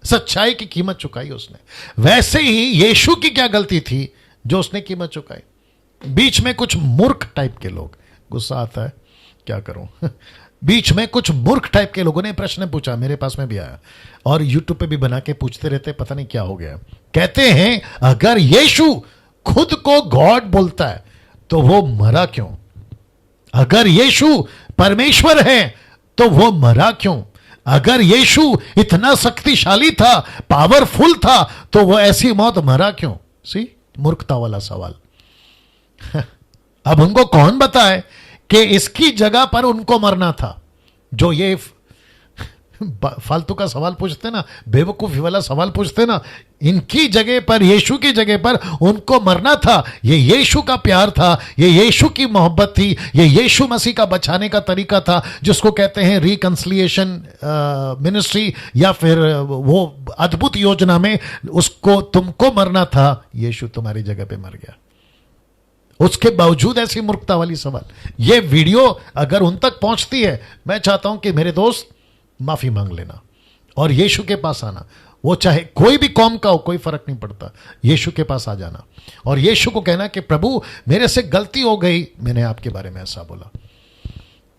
सच्चाई की कीमत चुकाई उसने। वैसे ही यीशु की क्या गलती थी जो उसने कीमत चुकाई? बीच में कुछ मूर्ख टाइप के लोग, गुस्सा आता है क्या करूं बीच में कुछ मूर्ख टाइप के लोगों ने प्रश्न पूछा, मेरे पास में भी आया और यूट्यूब पे भी बना के पूछते रहते, पता नहीं क्या हो गया। कहते हैं अगर यीशु खुद को गॉड बोलता है तो वो मरा क्यों? अगर यीशु परमेश्वर है तो वो मरा क्यों? अगर यीशु इतना शक्तिशाली था, पावरफुल था, तो वो ऐसी मौत मरा क्यों? सी, मूर्खता वाला सवाल। अब उनको कौन बताए कि इसकी जगह पर उनको मरना था? जो ये फालतू का सवाल पूछते ना, बेवकूफी वाला सवाल पूछते ना, इनकी जगह पर, यीशु की जगह पर उनको मरना था। ये यीशु का प्यार था, ये यीशु की मोहब्बत थी, ये यीशु मसीह का बचाने का तरीका था, जिसको कहते हैं रिकंसिलिएशन मिनिस्ट्री, या फिर वो अद्भुत योजना में उसको तुमको मरना था। यीशु तुम्हारी जगह पे मर गया। उसके बावजूद ऐसी मूर्खता वाली सवाल। ये वीडियो अगर उन तक पहुंचती है, मैं चाहता हूं कि मेरे दोस्त माफी मांग लेना और यीशु के पास आना। वो चाहे कोई भी कौम का हो, कोई फर्क नहीं पड़ता, यीशु के पास आ जाना और यीशु को कहना कि प्रभु मेरे से गलती हो गई, मैंने आपके बारे में ऐसा बोला।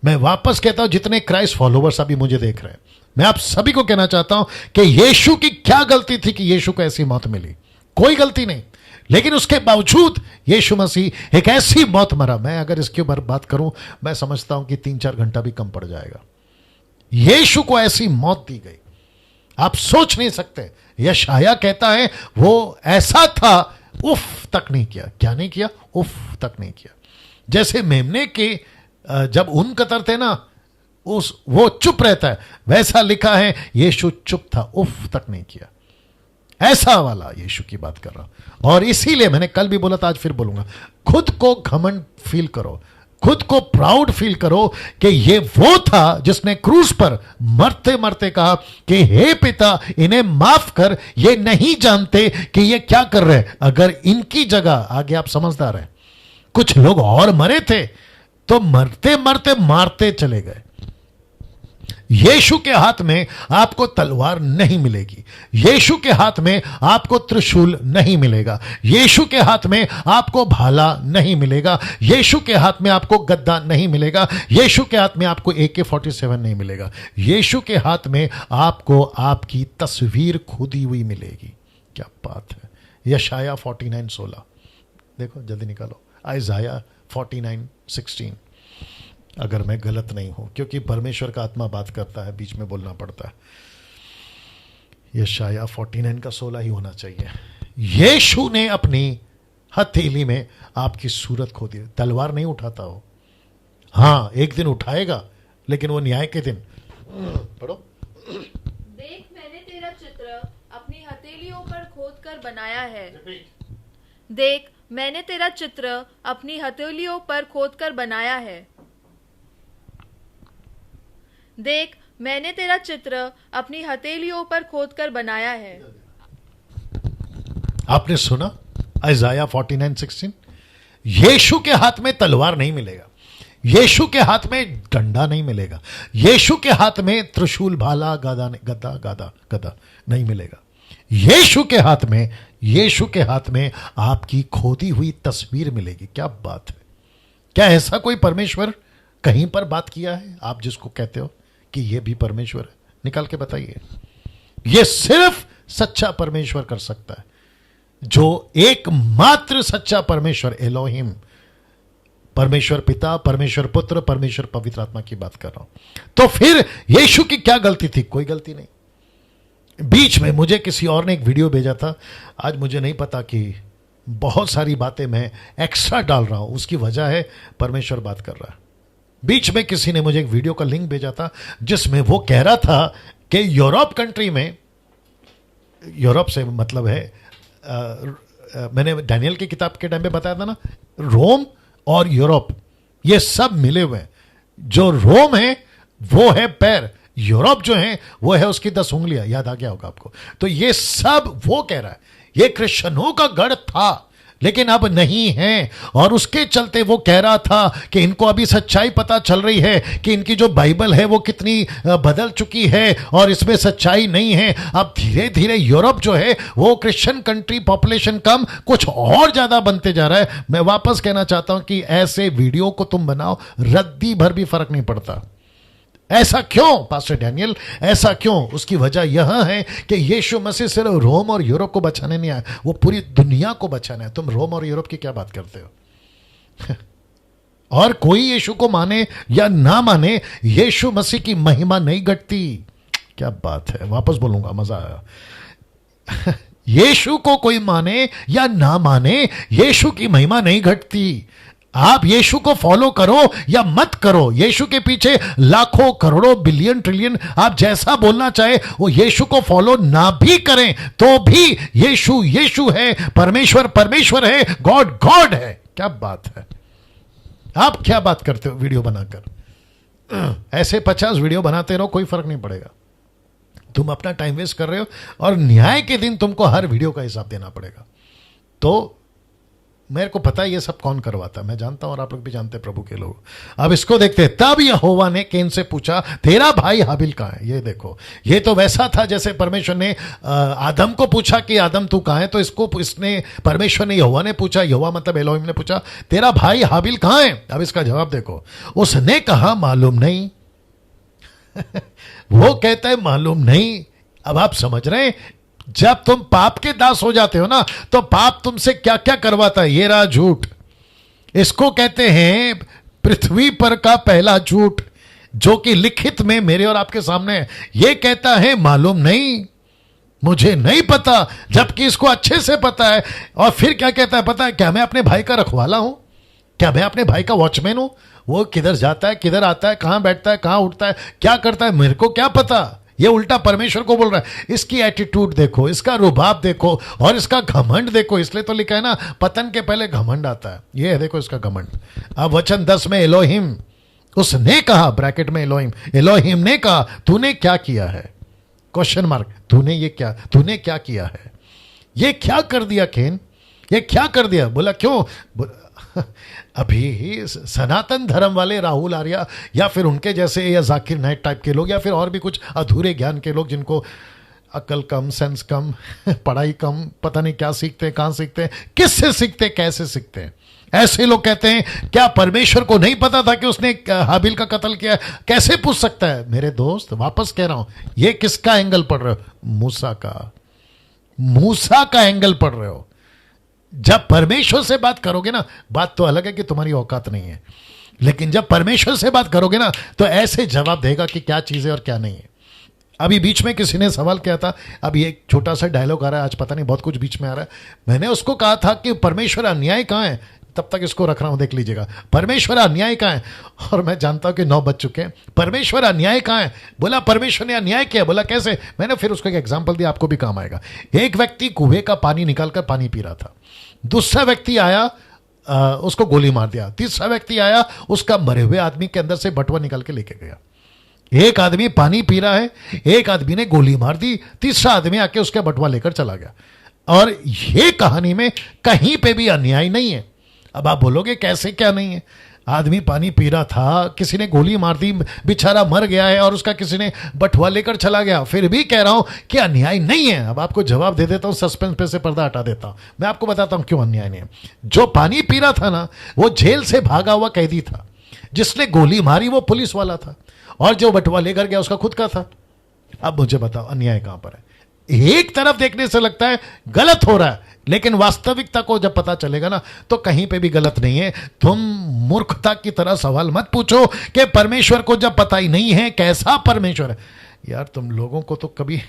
मैं वापस कहता हूं, जितने क्राइस्ट फॉलोवर्स अभी मुझे देख रहे हैं, मैं आप सभी को कहना चाहता हूं कि यीशु की क्या गलती थी कि यीशु को ऐसी मौत मिली? कोई गलती नहीं, लेकिन उसके बावजूद यीशु मसीह एक ऐसी मौत मरा। मैं अगर इसके ऊपर बात करूं, मैं समझता हूं कि 3-4 घंटा भी कम पड़ जाएगा। यीशु को ऐसी मौत दी गई, आप सोच नहीं सकते। यशाया कहता है वो ऐसा था, उफ तक नहीं किया। क्या नहीं किया? उफ तक नहीं किया। जैसे मेमने के जब ऊन कतरते ना, वो चुप रहता है, वैसा लिखा है यीशु चुप था, उफ तक नहीं किया। ऐसा वाला यीशु की बात कर रहा हूं। और इसीलिए मैंने कल भी बोला था, आज फिर बोलूंगा, खुद को घमंड फील करो, खुद को प्राउड फील करो कि ये वो था जिसने क्रूस पर मरते मरते कहा कि हे पिता इन्हें माफ कर, ये नहीं जानते कि ये क्या कर रहे हैं। अगर इनकी जगह, आगे आप समझदार हैं, कुछ लोग और मरे थे तो मरते मरते मारते चले गए। यीशु के हाथ में आपको तलवार नहीं मिलेगी, यीशु के हाथ में आपको त्रिशूल नहीं मिलेगा, यीशु के हाथ में आपको भाला नहीं मिलेगा, यीशु के हाथ में आपको गद्दा नहीं मिलेगा, यीशु के हाथ में आपको AK-47 नहीं मिलेगा। यीशु के हाथ में आपको आपकी तस्वीर खुदी हुई मिलेगी। क्या बात है। यशाया 49:16 देखो, जल्दी निकालो। आइज़ाया 49:16, अगर मैं गलत नहीं हूं, क्योंकि परमेश्वर का आत्मा बात करता है, बीच में बोलना पड़ता है। यशाया 49:16 ही होना चाहिए। यीशु ने अपनी हथेली में आपकी सूरत खो दी। तलवार नहीं उठाता हो, हां एक दिन उठाएगा, लेकिन वो न्याय के दिन। पढ़ो। देख मैंने तेरा चित्र अपनी हथेलियों पर खोद कर बनाया है। देख मैंने तेरा चित्र अपनी हथेलियों पर खोद कर बनाया है। देख मैंने तेरा चित्र अपनी हथेलियों पर खोद कर बनाया है। आपने सुना आइज़ाया 49:16। यीशु के हाथ में तलवार नहीं मिलेगा, यीशु के हाथ में डंडा नहीं मिलेगा, यीशु के हाथ में त्रिशूल, भाला, गदा नहीं मिलेगा। यीशु के हाथ में आपकी खोदी हुई तस्वीर मिलेगी। क्या बात है। क्या ऐसा कोई परमेश्वर कहीं पर बात किया है? आप जिसको कहते हो कि ये भी परमेश्वर है, निकाल के बताइए। ये सिर्फ सच्चा परमेश्वर कर सकता है, जो एकमात्र सच्चा परमेश्वर एलोहिम, परमेश्वर पिता, परमेश्वर पुत्र, परमेश्वर पवित्र आत्मा की बात कर रहा हूं। तो फिर यीशु की क्या गलती थी? कोई गलती नहीं। बीच में मुझे किसी और ने एक वीडियो भेजा था, आज मुझे नहीं पता कि बहुत सारी बातें मैं एक्स्ट्रा डाल रहा हूं, उसकी वजह है परमेश्वर बात कर रहा है। बीच में किसी ने मुझे एक वीडियो का लिंक भेजा था जिसमें वो कह रहा था कि यूरोप कंट्री में, यूरोप से मतलब है मैंने डैनियल की किताब के टाइम पे बताया था ना, रोम और यूरोप ये सब मिले हुए हैं। जो रोम है वो है पैर, यूरोप जो है वो है उसकी 10 उंगलियां, याद आ गया होगा आपको। तो ये सब वो कह रहा है, ये क्रिश्चियनों का गढ़ था लेकिन अब नहीं है, और उसके चलते वो कह रहा था कि इनको अभी सच्चाई पता चल रही है कि इनकी जो बाइबल है वो कितनी बदल चुकी है और इसमें सच्चाई नहीं है। अब धीरे धीरे यूरोप जो है वो क्रिश्चियन कंट्री, पॉपुलेशन कम, कुछ और ज्यादा बनते जा रहा है। मैं वापस कहना चाहता हूं कि ऐसे वीडियो को तुम बनाओ, रद्दी भर भी फर्क नहीं पड़ता। ऐसा क्यों पास्टर डैनियल, ऐसा क्यों? उसकी वजह यह है कि यीशु मसीह सिर्फ रोम और यूरोप को बचाने नहीं आया, वो पूरी दुनिया को बचाना है। तुम रोम और यूरोप की क्या बात करते हो? और कोई यीशु को माने या ना माने, यीशु मसीह की महिमा नहीं घटती। क्या बात है, वापस बोलूंगा, मजा आया। यीशु को कोई माने या ना माने, यीशु की महिमा नहीं घटती। आप यीशु को फॉलो करो या मत करो, यीशु के पीछे लाखों करोड़ों बिलियन ट्रिलियन आप जैसा बोलना चाहे वो यीशु को फॉलो ना भी करें तो भी यीशु यीशु है, परमेश्वर परमेश्वर है, गॉड गॉड है। क्या बात है, आप क्या बात करते हो वीडियो बनाकर? ऐसे 50 वीडियो बनाते रहो, कोई फर्क नहीं पड़ेगा। तुम अपना टाइम वेस्ट कर रहे हो और न्याय के दिन तुमको हर वीडियो का हिसाब देना पड़ेगा। तो मेरे को पता है ये सब कौन करवाता है, मैं जानता हूं और आप लोग भी जानते हैं, प्रभु के लोग। अब इसको देखते हैं। तब यहोवा ने कैन से पूछा, तेरा भाई हाबिल कहां है? ये देखो, ये तो वैसा था जैसे परमेश्वर ने आदम को पूछा कि आदम तू कहां है, तो इसने परमेश्वर ने यहोवा ने पूछा, यहोवा मतलब एलोहिम ने पूछा, तेरा भाई हाबिल कहां है? अब इसका जवाब देखो, उसने कहा मालूम नहीं। वो कहता है मालूम नहीं। अब आप समझ रहे हैं, जब तुम पाप के दास हो जाते हो ना, तो पाप तुमसे क्या क्या करवाता है। ये रहा झूठ, इसको कहते हैं पृथ्वी पर का पहला झूठ, जो कि लिखित में मेरे और आपके सामने है। ये कहता है मालूम नहीं, मुझे नहीं पता, जबकि इसको अच्छे से पता है। और फिर क्या कहता है पता है? क्या मैं अपने भाई का रखवाला हूं? क्या मैं अपने भाई का वॉचमैन हूं? वो किधर जाता है, किधर आता है, कहां बैठता है, कहां उठता है, क्या करता है, मेरे को क्या पता? ये उल्टा परमेश्वर को बोल रहा है। इसकी एटीट्यूड देखो, इसका रुबाब देखो और इसका घमंड देखो। इसलिए तो लिखा है ना, पतन के पहले घमंड आता है। ये है देखो इसका घमंड। अब वचन 10 में एलोहिम, उसने कहा, ब्रैकेट में एलोहिम, एलोहिम ने कहा तूने क्या किया है? क्वेश्चन मार्क, तूने क्या किया है? ये क्या कर दिया कैन? ये क्या कर दिया? बोला क्यों? अभी सनातन धर्म वाले राहुल आर्या या फिर उनके जैसे या जाकिर नाइक टाइप के लोग या फिर और भी कुछ अधूरे ज्ञान के लोग, जिनको अकल कम, सेंस कम, पढ़ाई कम, पता नहीं क्या सीखते हैं, कहां सीखते हैं, किससे सीखते हैं, कैसे सीखते हैं, ऐसे लोग कहते हैं क्या परमेश्वर को नहीं पता था कि उसने हाबिल का कत्ल किया? कैसे पूछ सकता है? मेरे दोस्त, वापस कह रहा हूं, ये किसका एंगल पढ़ रहे हो? मूसा का एंगल पढ़ रहे हो। जब परमेश्वर से बात करोगे ना, बात तो अलग है कि तुम्हारी औकात नहीं है, लेकिन जब परमेश्वर से बात करोगे ना तो ऐसे जवाब देगा कि क्या चीज है और क्या नहीं है। अभी बीच में किसी ने सवाल किया था, अभी एक छोटा सा डायलॉग आ रहा है, आज पता नहीं बहुत कुछ बीच में आ रहा है। मैंने उसको कहा था कि परमेश्वर अन्याय कहां है, तब तक इसको रख रहा हूं, देख लीजिएगा, परमेश्वर अन्याय कहां है। और मैं जानता हूं कि 9 बज चुके हैं। परमेश्वर अन्याय कहां है? बोला परमेश्वर ने अन्याय किया। बोला कैसे? मैंने फिर उसको एक एग्जांपल दिया, आपको भी काम आएगा। एक व्यक्ति कुएं का पानी निकालकर पानी पी रहा था, दूसरा व्यक्ति आया, उसको गोली मार दिया, तीसरा व्यक्ति आया, उसका मरे हुए आदमी के अंदर से बटुआ निकाल के लेके गया। एक आदमी पानी पी रहा है, एक आदमी ने गोली मार दी, तीसरा आदमी आके उसका बटुआ लेकर चला गया। और ये कहानी में कहीं पे भी अन्याय नहीं है। अब आप बोलोगे कैसे क्या नहीं है? आदमी पानी पी रहा था, किसी ने गोली मार दी, बेचारा मर गया है और उसका किसी ने बटुआ लेकर चला गया। फिर भी कह रहा हूं कि अन्याय नहीं है। अब आपको जवाब दे देता हूं, सस्पेंस पे से पर्दा हटा देता हूं। मैं आपको बताता हूं क्यों अन्याय नहीं है। जो पानी पी रहा था ना, वो जेल से भागा हुआ कैदी था, जिसने गोली मारी वो पुलिस वाला था, और जो बटुआ लेकर गया उसका खुद का था। अब मुझे बताओ अन्याय कहां पर है? एक तरफ देखने से लगता है गलत हो रहा है, लेकिन वास्तविकता को जब पता चलेगा ना तो कहीं पे भी गलत नहीं है। तुम मूर्खता की तरह सवाल मत पूछो कि परमेश्वर को जब पता ही नहीं है कैसा परमेश्वर है। यार तुम लोगों को तो कभी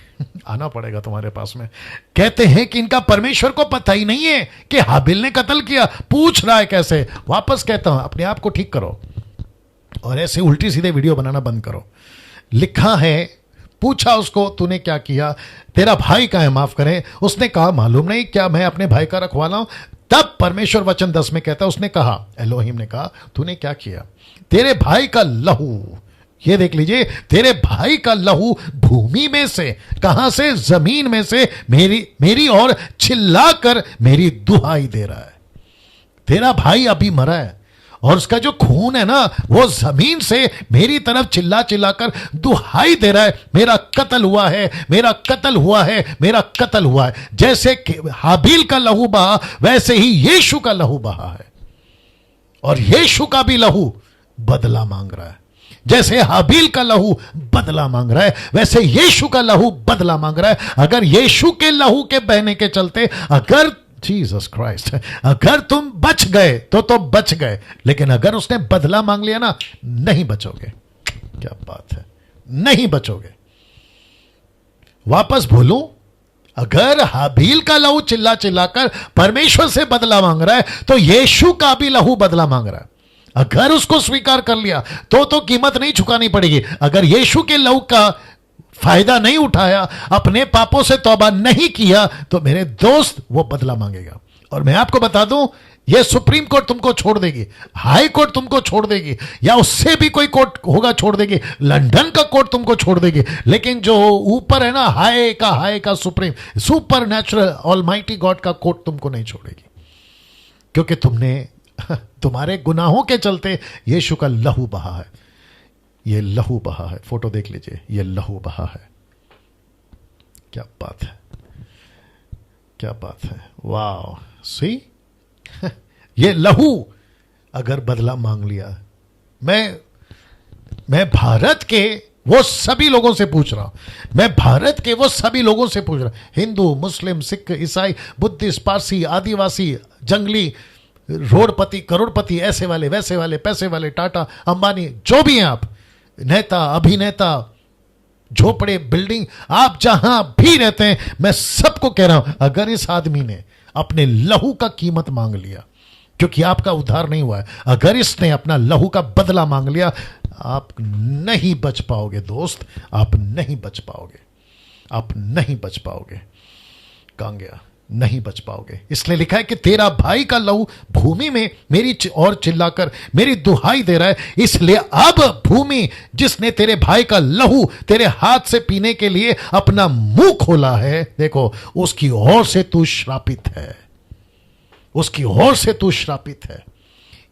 आना पड़ेगा तुम्हारे पास में। कहते हैं कि इनका परमेश्वर को पता ही नहीं है कि हाबिल ने कत्ल किया, पूछ रहा है कैसे? वापस कहता हूं, अपने आप को ठीक करो और ऐसे उल्टी सीधे वीडियो बनाना बंद करो। लिखा है, पूछा उसको तूने क्या किया, तेरा भाई कहां है, माफ करें। उसने कहा मालूम नहीं, क्या मैं अपने भाई का रखवाला हूं? तब परमेश्वर वचन 10 में कहता है, उसने कहा, एलोहिम ने कहा तूने क्या किया? तेरे भाई का लहू ये देख लीजिए, तेरे भाई का लहू भूमि में से, कहां से? जमीन में से मेरी और चिल्लाकर मेरी दुहाई दे रहा है। तेरा भाई अभी मरा है और उसका जो खून है ना, वो जमीन से मेरी तरफ चिल्ला चिल्लाकर दुहाई दे रहा है, मेरा कत्ल हुआ है, मेरा कत्ल हुआ है, मेरा कत्ल हुआ है। जैसे हाबील का लहू बहा, वैसे ही यीशु का लहू बहा है, और यीशु का भी लहू बदला मांग रहा है। जैसे हाबील का लहू बदला मांग रहा है, वैसे यीशु का लहू बदला मांग रहा है। अगर यीशु के लहू के बहने के चलते, अगर जीसस क्राइस्ट, अगर तुम बच गए तो बच गए, लेकिन अगर उसने बदला मांग लिया ना, नहीं बचोगे। क्या बात है, नहीं बचोगे। वापस बोलूं, अगर हाबील का लहू चिल्ला चिल्लाकर परमेश्वर से बदला मांग रहा है, तो यीशु का भी लहू बदला मांग रहा है। अगर उसको स्वीकार कर लिया तो कीमत नहीं चुकानी पड़ेगी। अगर यीशु के लहू का फायदा नहीं उठाया, अपने पापों से तौबा नहीं किया, तो मेरे दोस्त वो बदला मांगेगा। और मैं आपको बता दूं, ये सुप्रीम कोर्ट तुमको छोड़ देगी, हाई कोर्ट तुमको छोड़ देगी, या उससे भी कोई कोर्ट होगा छोड़ देगी, लंदन का कोर्ट तुमको छोड़ देगी, लेकिन जो ऊपर है ना, हाई का supreme super natural almighty God का कोर्ट तुमको नहीं छोड़ेगी, क्योंकि तुमने तुम्हारे गुनाहों के चलते यीशु का लहू बहा है। ये लहू बहा है, फोटो देख लीजिए, ये लहू बहा है। क्या बात है, क्या बात है, वाह। सी ये लहू अगर बदला मांग लिया, मैं भारत के वो सभी लोगों से पूछ रहा हूं, मैं भारत के वो सभी लोगों से पूछ रहा हूं, हिंदू, मुस्लिम, सिख, ईसाई, बुद्धिस्ट, पारसी, आदिवासी, जंगली, रोडपति, करोड़पति, ऐसे वाले, वैसे वाले, पैसे वाले, टाटा, अंबानी, जो भी हैं आप, नेता, अभिनेता, झोपड़े, बिल्डिंग, आप जहां भी रहते हैं, मैं सबको कह रहा हूं, अगर इस आदमी ने अपने लहू का कीमत मांग लिया, क्योंकि आपका उद्धार नहीं हुआ है, अगर इसने अपना लहू का बदला मांग लिया, आप नहीं बच पाओगे दोस्त, आप नहीं बच पाओगे, आप नहीं बच पाओगे। कहां गया? नहीं बच पाओगे। इसलिए लिखा है कि तेरा भाई का लहू भूमि में मेरी और चिल्लाकर मेरी दुहाई दे रहा है। इसलिए अब भूमि जिसने तेरे भाई का लहू तेरे हाथ से पीने के लिए अपना मुंह खोला है, देखो, उसकी ओर से तू श्रापित है, उसकी ओर से तू श्रापित है।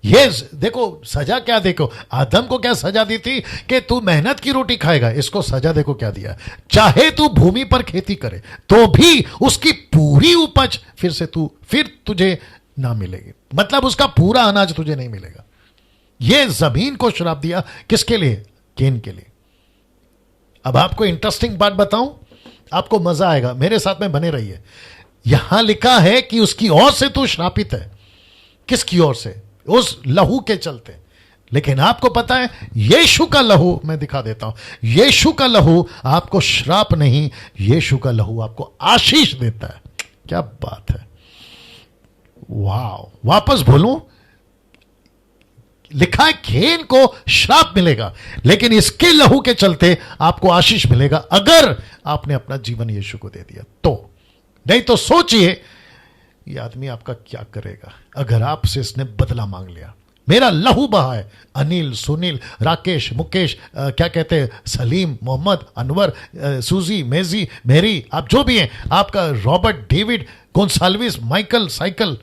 ये देखो सजा क्या, देखो आदम को क्या सजा दी थी कि तू मेहनत की रोटी खाएगा, इसको सजा देखो क्या दिया, चाहे तू भूमि पर खेती करे तो भी उसकी पूरी उपज फिर तुझे ना मिलेगी, मतलब उसका पूरा अनाज तुझे नहीं मिलेगा। ये जमीन को श्राप दिया, किसके लिए? केन के लिए। अब आपको इंटरेस्टिंग बात बताऊं, आपको मजा आएगा, मेरे साथ में बने रहिए। यहां लिखा है कि उसकी ओर से तू श्रापित है। किसकी ओर से? उस लहू के चलते। लेकिन आपको पता है, यीशु का लहू, मैं दिखा देता हूं, यीशु का लहू आपको श्राप नहीं, यीशु का लहू आपको आशीष देता है। क्या बात है, वाह। वापस बोलूं, लिखा है केन को श्राप मिलेगा, लेकिन इसके लहू के चलते आपको आशीष मिलेगा, अगर आपने अपना जीवन यीशु को दे दिया तो। नहीं तो सोचिए ये आदमी आपका क्या करेगा अगर आपसे इसने बदला मांग लिया। मेरा लहू बहा है, अनिल, सुनील, राकेश, मुकेश, क्या कहते हैं, सलीम, मोहम्मद, अनवर, सूजी, मेजी, मेरी, आप जो भी हैं, आपका Robert, David, Gonsalves, Michael, cycle,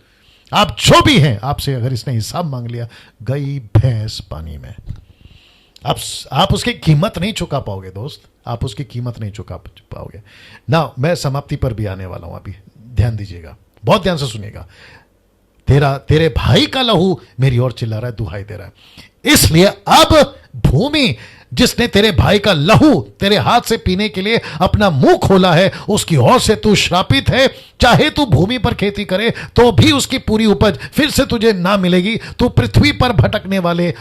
आप जो भी हैं, आपसे अगर इसने हिसाब मांग लिया, गई भैंस पानी में। आप उसकी कीमत नहीं चुका पाओगे दोस्त, आप उसकी कीमत नहीं चुका पाओगे ना। मैं समाप्ति पर भी आने वाला हूं, अभी ध्यान दीजिएगा, बहुत ध्यान से सुनिएगा। तेरे भाई का लहू मेरी ओर चिल्ला रहा है, दुहाई दे रहा है। इसलिए अब भूमि जिसने तेरे भाई का लहू तेरे हाथ से पीने के लिए अपना मुंह खोला है, उसकी ओर से तू श्रापित है। चाहे तू भूमि पर खेती करे तो भी उसकी पूरी उपज फिर से तुझे ना मिलेगी। तू पृथ्वी पर भटकने वाले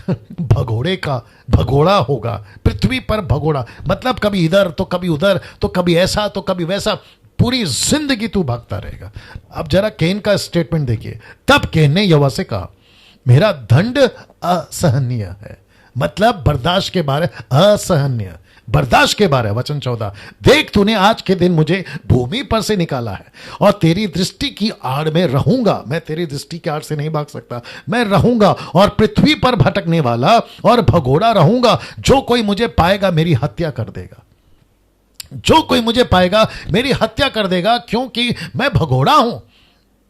भगोड़े का भगोड़ा होगा। पृथ्वी पर भगोड़ा मतलब कभी इधर तो कभी उधर, तो कभी ऐसा तो कभी वैसा, पूरी जिंदगी तू भागता रहेगा। अब जरा केन का स्टेटमेंट देखिए। तब केन ने यहोवा से कहा, मेरा दंड असहनीय है, मतलब बर्दाश्त के बारे, असहनीय, बर्दाश्त के बारे वचन 14, देख तूने आज के दिन मुझे भूमि पर से निकाला है और तेरी दृष्टि की आड़ में रहूंगा। मैं तेरी दृष्टि की आड़ से नहीं भाग सकता, मैं रहूंगा और पृथ्वी पर भटकने वाला और भगोड़ा रहूंगा। जो कोई मुझे पाएगा मेरी हत्या कर देगा, जो कोई मुझे पाएगा मेरी हत्या कर देगा, क्योंकि मैं भगोड़ा हूं,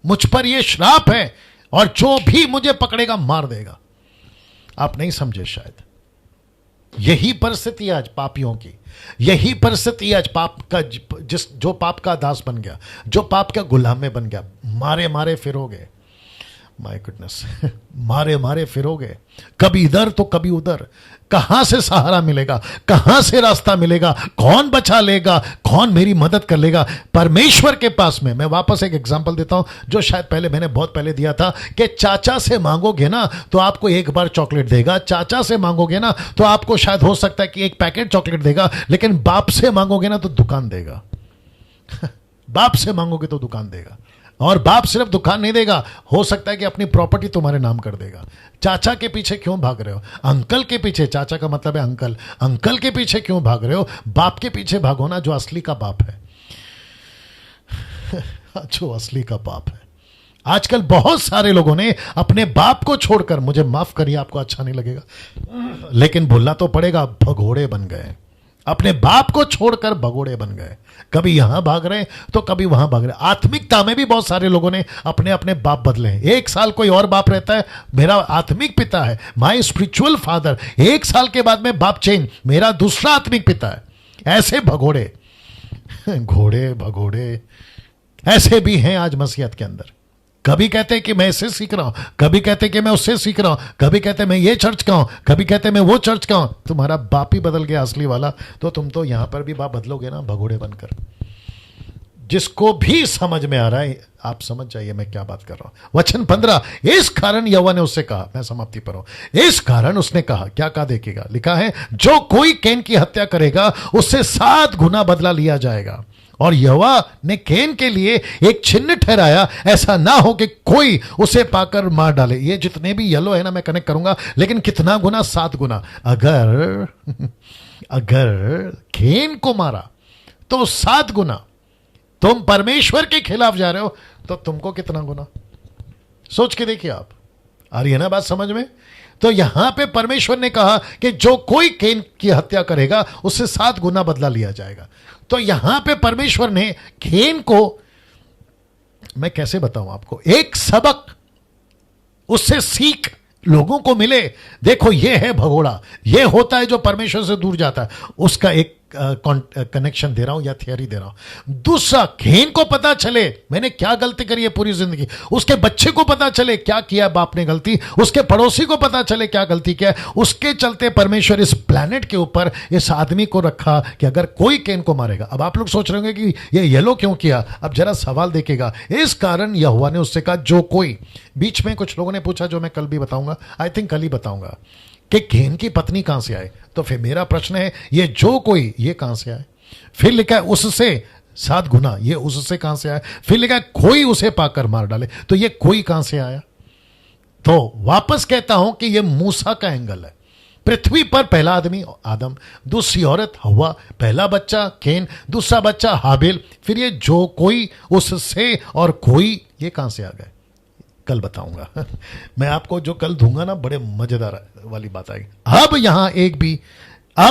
मुझ पर यह श्राप है और जो भी मुझे पकड़ेगा मार देगा। आप नहीं समझे शायद, यही परिस्थिति आज पापियों की, यही परिस्थिति आज पाप का, जो पाप का दास बन गया, जो पाप का गुलाम में बन गया, मारे मारे फिरोगे। माय गुडनेस, मारे मारे फिरोगे, कभी इधर तो कभी उधर। कहां से सहारा मिलेगा, कहां से रास्ता मिलेगा, कौन बचा लेगा, कौन मेरी मदद कर लेगा? परमेश्वर के पास में। मैं वापस एक एग्जांपल देता हूं जो शायद पहले मैंने बहुत पहले दिया था कि चाचा से मांगोगे ना तो आपको एक बार चॉकलेट देगा, चाचा से मांगोगे ना तो आपको शायद हो सकता है कि एक पैकेट चॉकलेट देगा, लेकिन बाप से मांगोगे ना तो दुकान देगा। बाप से मांगोगे तो दुकान देगा, और बाप सिर्फ दुकान नहीं देगा, हो सकता है कि अपनी प्रॉपर्टी तुम्हारे नाम कर देगा। चाचा के पीछे क्यों भाग रहे हो? अंकल के पीछे, चाचा का मतलब है अंकल, अंकल के पीछे क्यों भाग रहे हो? बाप के पीछे भागो ना, जो असली का बाप है। जो असली का बाप है। आजकल बहुत सारे लोगों ने अपने बाप को छोड़कर, मुझे माफ करिए आपको अच्छा नहीं लगेगा लेकिन बोलना तो पड़ेगा, भगोड़े बन गए। अपने बाप को छोड़कर भगोड़े बन गए, कभी यहां भाग रहे तो कभी वहां भाग रहे। आत्मिकता में भी बहुत सारे लोगों ने अपने अपने बाप बदले हैं। एक साल कोई और बाप रहता है, मेरा आत्मिक पिता है, माय स्पिरिचुअल फादर। एक साल के बाद में बाप चेंज, मेरा दूसरा आत्मिक पिता है। ऐसे भगोड़े, घोड़े भगोड़े ऐसे भी हैं आज मसीहत के अंदर। कभी कहते हैं कि मैं इससे सीख रहा हूं, कभी कहते हैं कि मैं उससे सीख रहा हूं, कभी कहते हैं मैं ये चर्च का हूं, कभी कहते हैं मैं वो चर्च का हूं। तुम्हारा बाप ही बदल गया असली वाला, तो तुम तो यहां पर भी बाप बदलोगे ना, भगोड़े बनकर। जिसको भी समझ में आ रहा है आप समझ जाइए मैं क्या बात कर रहा हूं। वचन 15, इस कारण यहोवा ने उससे कहा, मैं समाप्ति पर हूं। इस कारण उसने कहा, क्या कहा देखिएगा, लिखा है जो कोई कैन की हत्या करेगा उससे 7 गुना बदला लिया जाएगा। और यहोवा ने कैन के लिए एक चिन्ह ठहराया, ऐसा ना हो कि कोई उसे पाकर मार डाले। ये जितने भी येलो है ना मैं कनेक्ट करूंगा, लेकिन कितना गुना? 7 गुना। अगर कैन को मारा तो 7 गुना। तुम परमेश्वर के खिलाफ जा रहे हो तो तुमको कितना गुना? सोच के देखिए आप, आ रही है ना बात समझ में? तो यहां पे परमेश्वर ने कहा कि जो कोई कैन की हत्या करेगा उससे 7 गुना बदला लिया जाएगा। तो यहां पे परमेश्वर ने कैन को, मैं कैसे बताऊं आपको, एक सबक उससे सीख लोगों को मिले। देखो ये है भगोड़ा, ये होता है जो परमेश्वर से दूर जाता है, उसका एक कनेक्शन दे रहा हूं या थियरी दे रहा हूं। दूसरा, कैन को पता चले मैंने क्या गलती करी है पूरी जिंदगी, उसके बच्चे को पता चले क्या किया बाप ने गलती, उसके पड़ोसी को पता चले क्या गलती किया। उसके चलते परमेश्वर इस प्लैनेट के ऊपर इस आदमी को रखा कि अगर कोई कैन को मारेगा। अब आप लोग सोच रहे होंगे कि ये येलो क्यों किया, अब जरा सवाल देखिएगा। इस कारण यहोवा ने उससे कहा जो कोई, बीच में कुछ लोगों ने पूछा जो मैं कल भी बताऊंगा, आई थिंक कल ही बताऊंगा, कि कैन की पत्नी कहां से आए। तो फिर मेरा प्रश्न है ये जो कोई, ये कहां से आए? फिर लिखा है उससे 7 गुना, ये उससे कहां से आया? फिर लिखा है कोई उसे पाकर मार डाले, तो ये कोई कहां से आया? तो वापस कहता हूं कि ये मूसा का एंगल है। पृथ्वी पर पहला आदमी आदम, दूसरी औरत हव्वा, पहला बच्चा कैन, दूसरा बच्चा हाबिल, फिर ये जो कोई, उससे और कोई, ये कहां से आ गए? कल बताऊंगा। मैं आपको जो कल दूंगा ना बड़े मजेदार वाली बात आएगी। अब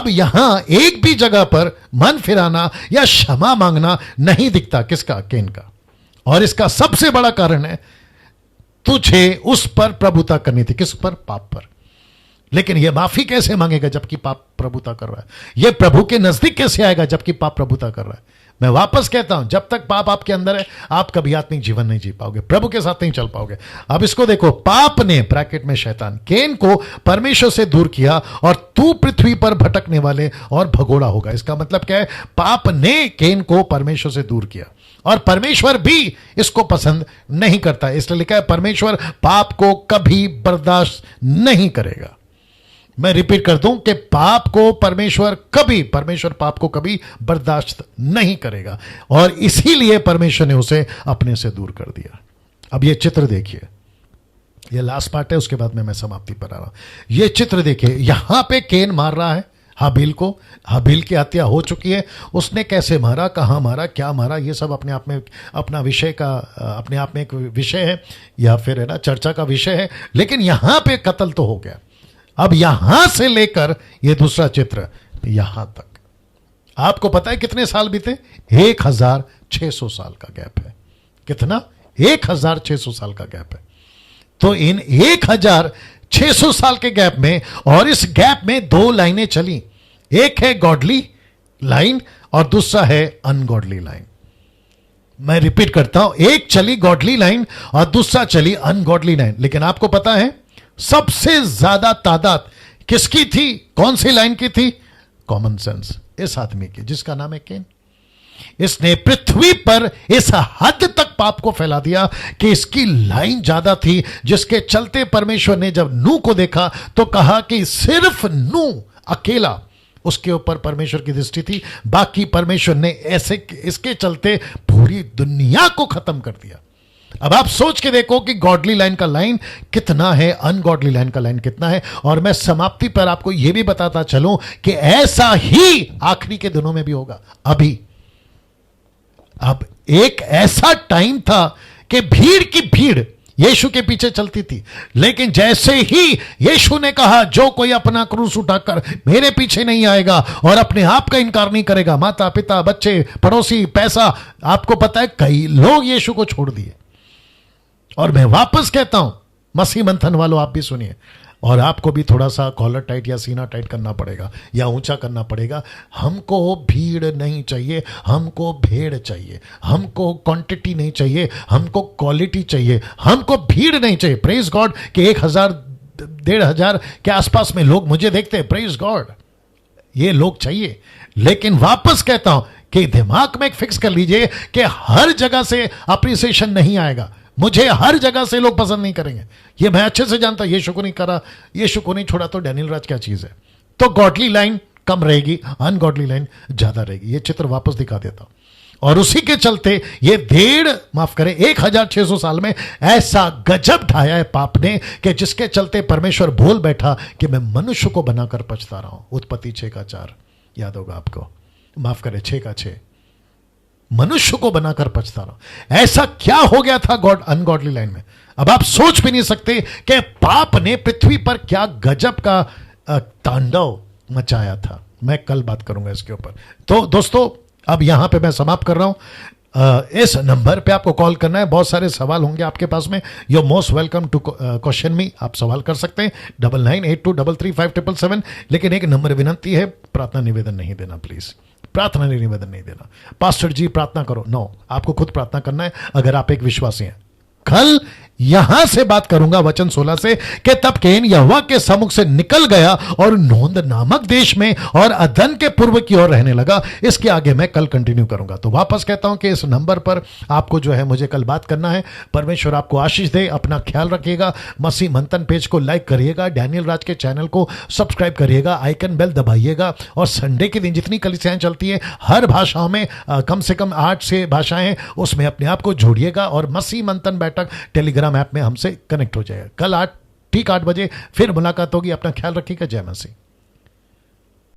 यहां एक भी जगह पर मन फिराना या क्षमा मांगना नहीं दिखता। किसका? कैन का। और इसका सबसे बड़ा कारण है तुझे उस पर प्रभुता करनी थी। किस पर? पाप पर। लेकिन यह माफी कैसे मांगेगा जबकि पाप प्रभुता कर रहा है? यह प्रभु के नजदीक कैसे आएगा जबकि पाप प्रभुता कर रहा है? मैं वापस कहता हूं, जब तक पाप आपके अंदर है आप कभी आत्मिक जीवन नहीं जी पाओगे, प्रभु के साथ नहीं चल पाओगे। अब इसको देखो, पाप ने, ब्रैकेट में शैतान, कैन को परमेश्वर से दूर किया और तू पृथ्वी पर भटकने वाले और भगोड़ा होगा। इसका मतलब क्या है? पाप ने कैन को परमेश्वर से दूर किया और परमेश्वर भी इसको पसंद नहीं करता। इसलिए लिखा है परमेश्वर पाप को कभी बर्दाश्त नहीं करेगा। मैं रिपीट कर दूं कि परमेश्वर पाप को कभी बर्दाश्त नहीं करेगा, और इसीलिए परमेश्वर ने उसे अपने से दूर कर दिया। अब ये चित्र देखिए, ये लास्ट पार्ट है, उसके बाद में मैं समाप्ति पर आ रहा हूं। ये चित्र देखिए, यहां पे कैन मार रहा है हाबिल की हत्या हो चुकी है। उसने कैसे मारा, कहाँ मारा, क्या मारा, ये सब अपने आप में अपने आप में एक विषय है, या फिर है ना चर्चा का विषय है। लेकिन यहां पे कत्ल तो हो गया। अब यहां से लेकर ये दूसरा चित्र यहां तक आपको पता है कितने साल बीते? 1600 साल का गैप है। कितना? 1600 साल का गैप है। तो इन 1600 साल के गैप में, और इस गैप में दो लाइनें चली, एक है गॉडली लाइन और दूसरा है अनगॉडली लाइन। मैं रिपीट करता हूं, एक चली गॉडली लाइन और दूसरा चली अनगॉडली लाइन। लेकिन आपको पता है सबसे ज्यादा तादाद किसकी थी? कौन सी लाइन की थी? कॉमन सेंस, इस आदमी की जिसका नाम है केन। इसने पृथ्वी पर इस हद तक पाप को फैला दिया कि इसकी लाइन ज्यादा थी, जिसके चलते परमेश्वर ने जब नूह को देखा तो कहा कि सिर्फ नूह अकेला, उसके ऊपर परमेश्वर की दृष्टि थी। बाकी परमेश्वर ने ऐसे इसके चलते पूरी दुनिया को खत्म कर दिया। अब आप सोच के देखो कि गॉडली लाइन का लाइन कितना है, अनगॉडली लाइन का लाइन कितना है। और मैं समाप्ति पर आपको यह भी बताता चलूं कि ऐसा ही आखिरी के दिनों में भी होगा। अब एक ऐसा टाइम था कि भीड़ की भीड़ यीशु के पीछे चलती थी, लेकिन जैसे ही यीशु ने कहा जो कोई अपना क्रूस उठाकर मेरे पीछे नहीं आएगा और अपने आप का इनकार नहीं करेगा, माता पिता बच्चे पड़ोसी पैसा, आपको पता है कई लोग यीशु को छोड़ दिए। और मैं वापस कहता हूं, मसीह मंथन वालों आप भी सुनिए, और आपको भी थोड़ा सा कॉलर टाइट या सीना टाइट करना पड़ेगा या ऊंचा करना पड़ेगा। हमको भीड़ नहीं चाहिए, हमको भेड़ चाहिए। हमको क्वांटिटी नहीं चाहिए, हमको क्वालिटी चाहिए। हमको भीड़ नहीं चाहिए। प्रेज गॉड कि 1000 1500 के आसपास में लोग मुझे देखते हैं, प्रेज गॉड, ये लोग चाहिए। लेकिन वापस कहता हूं कि दिमाग में एक फिक्स कर लीजिए कि हर जगह से अप्रिसिएशन नहीं आएगा। मुझे हर जगह से लोग पसंद नहीं करेंगे, ये मैं अच्छे से जानता। यीशु को नहीं करा, यीशु को नहीं छोड़ा तो डैनियल राज क्या चीज है। तो गॉडली लाइन कम रहेगी, अनगॉडली लाइन ज्यादा रहेगी। ये चित्र वापस दिखा देता हूं। और उसी के चलते ये 1600 साल में ऐसा गजब ढाया है पाप ने कि जिसके चलते परमेश्वर बोल बैठा कि मैं मनुष्य को बनाकर पछता रहा हूं। उत्पत्ति 6:4 याद होगा आपको, 6:6 मनुष्य को बनाकर पछता रहा। ऐसा क्या हो गया था गॉड अनगॉडली लाइन में? अब आप सोच भी नहीं सकते कि पाप ने पृथ्वी पर क्या गजब का तांडव मचाया था। मैं कल बात करूंगा इसके ऊपर। तो दोस्तों अब यहां पे मैं समाप्त कर रहा हूं। इस नंबर पे आपको कॉल करना है। बहुत सारे सवाल होंगे आपके पास में। You are most welcome to question me. आप सवाल कर सकते हैं 9982335777। लेकिन एक नंबर विनंती है, प्रार्थना निवेदन नहीं देना प्लीज। प्रार्थना निवेदन नहीं देना। पास्टर जी प्रार्थना करो, नो, आपको खुद प्रार्थना करना है अगर आप एक विश्वासी हैं। कल यहां से बात करूंगा वचन 16 से कि तब कैन यहोवा के सम्मुख से निकल गया और नोंद नामक देश में और अदन के पूर्व की ओर रहने लगा। इसके आगे मैं कल कंटिन्यू करूंगा। तो वापस कहता हूं कि इस नंबर पर आपको जो है मुझे कल बात करना है। परमेश्वर आपको आशीष दे। अपना ख्याल रखिएगा। मसीह मंथन पेज को लाइक करिएगा, डैनियल राज के चैनल को सब्सक्राइब करिएगा, आइकन बेल दबाइएगा। और संडे के दिन जितनी कलीसियाएं चलती है हर भाषाओं में, कम से कम 8 से भाषाएं हैं, उसमें अपने आप को जोड़िएगा। और मसीह मंथन बैठक टेलीग्राम ऐप में हमसे कनेक्ट हो जाएगा। कल ठीक 8 बजे फिर मुलाकात होगी। अपना ख्याल रखिएगा। जय मसीह।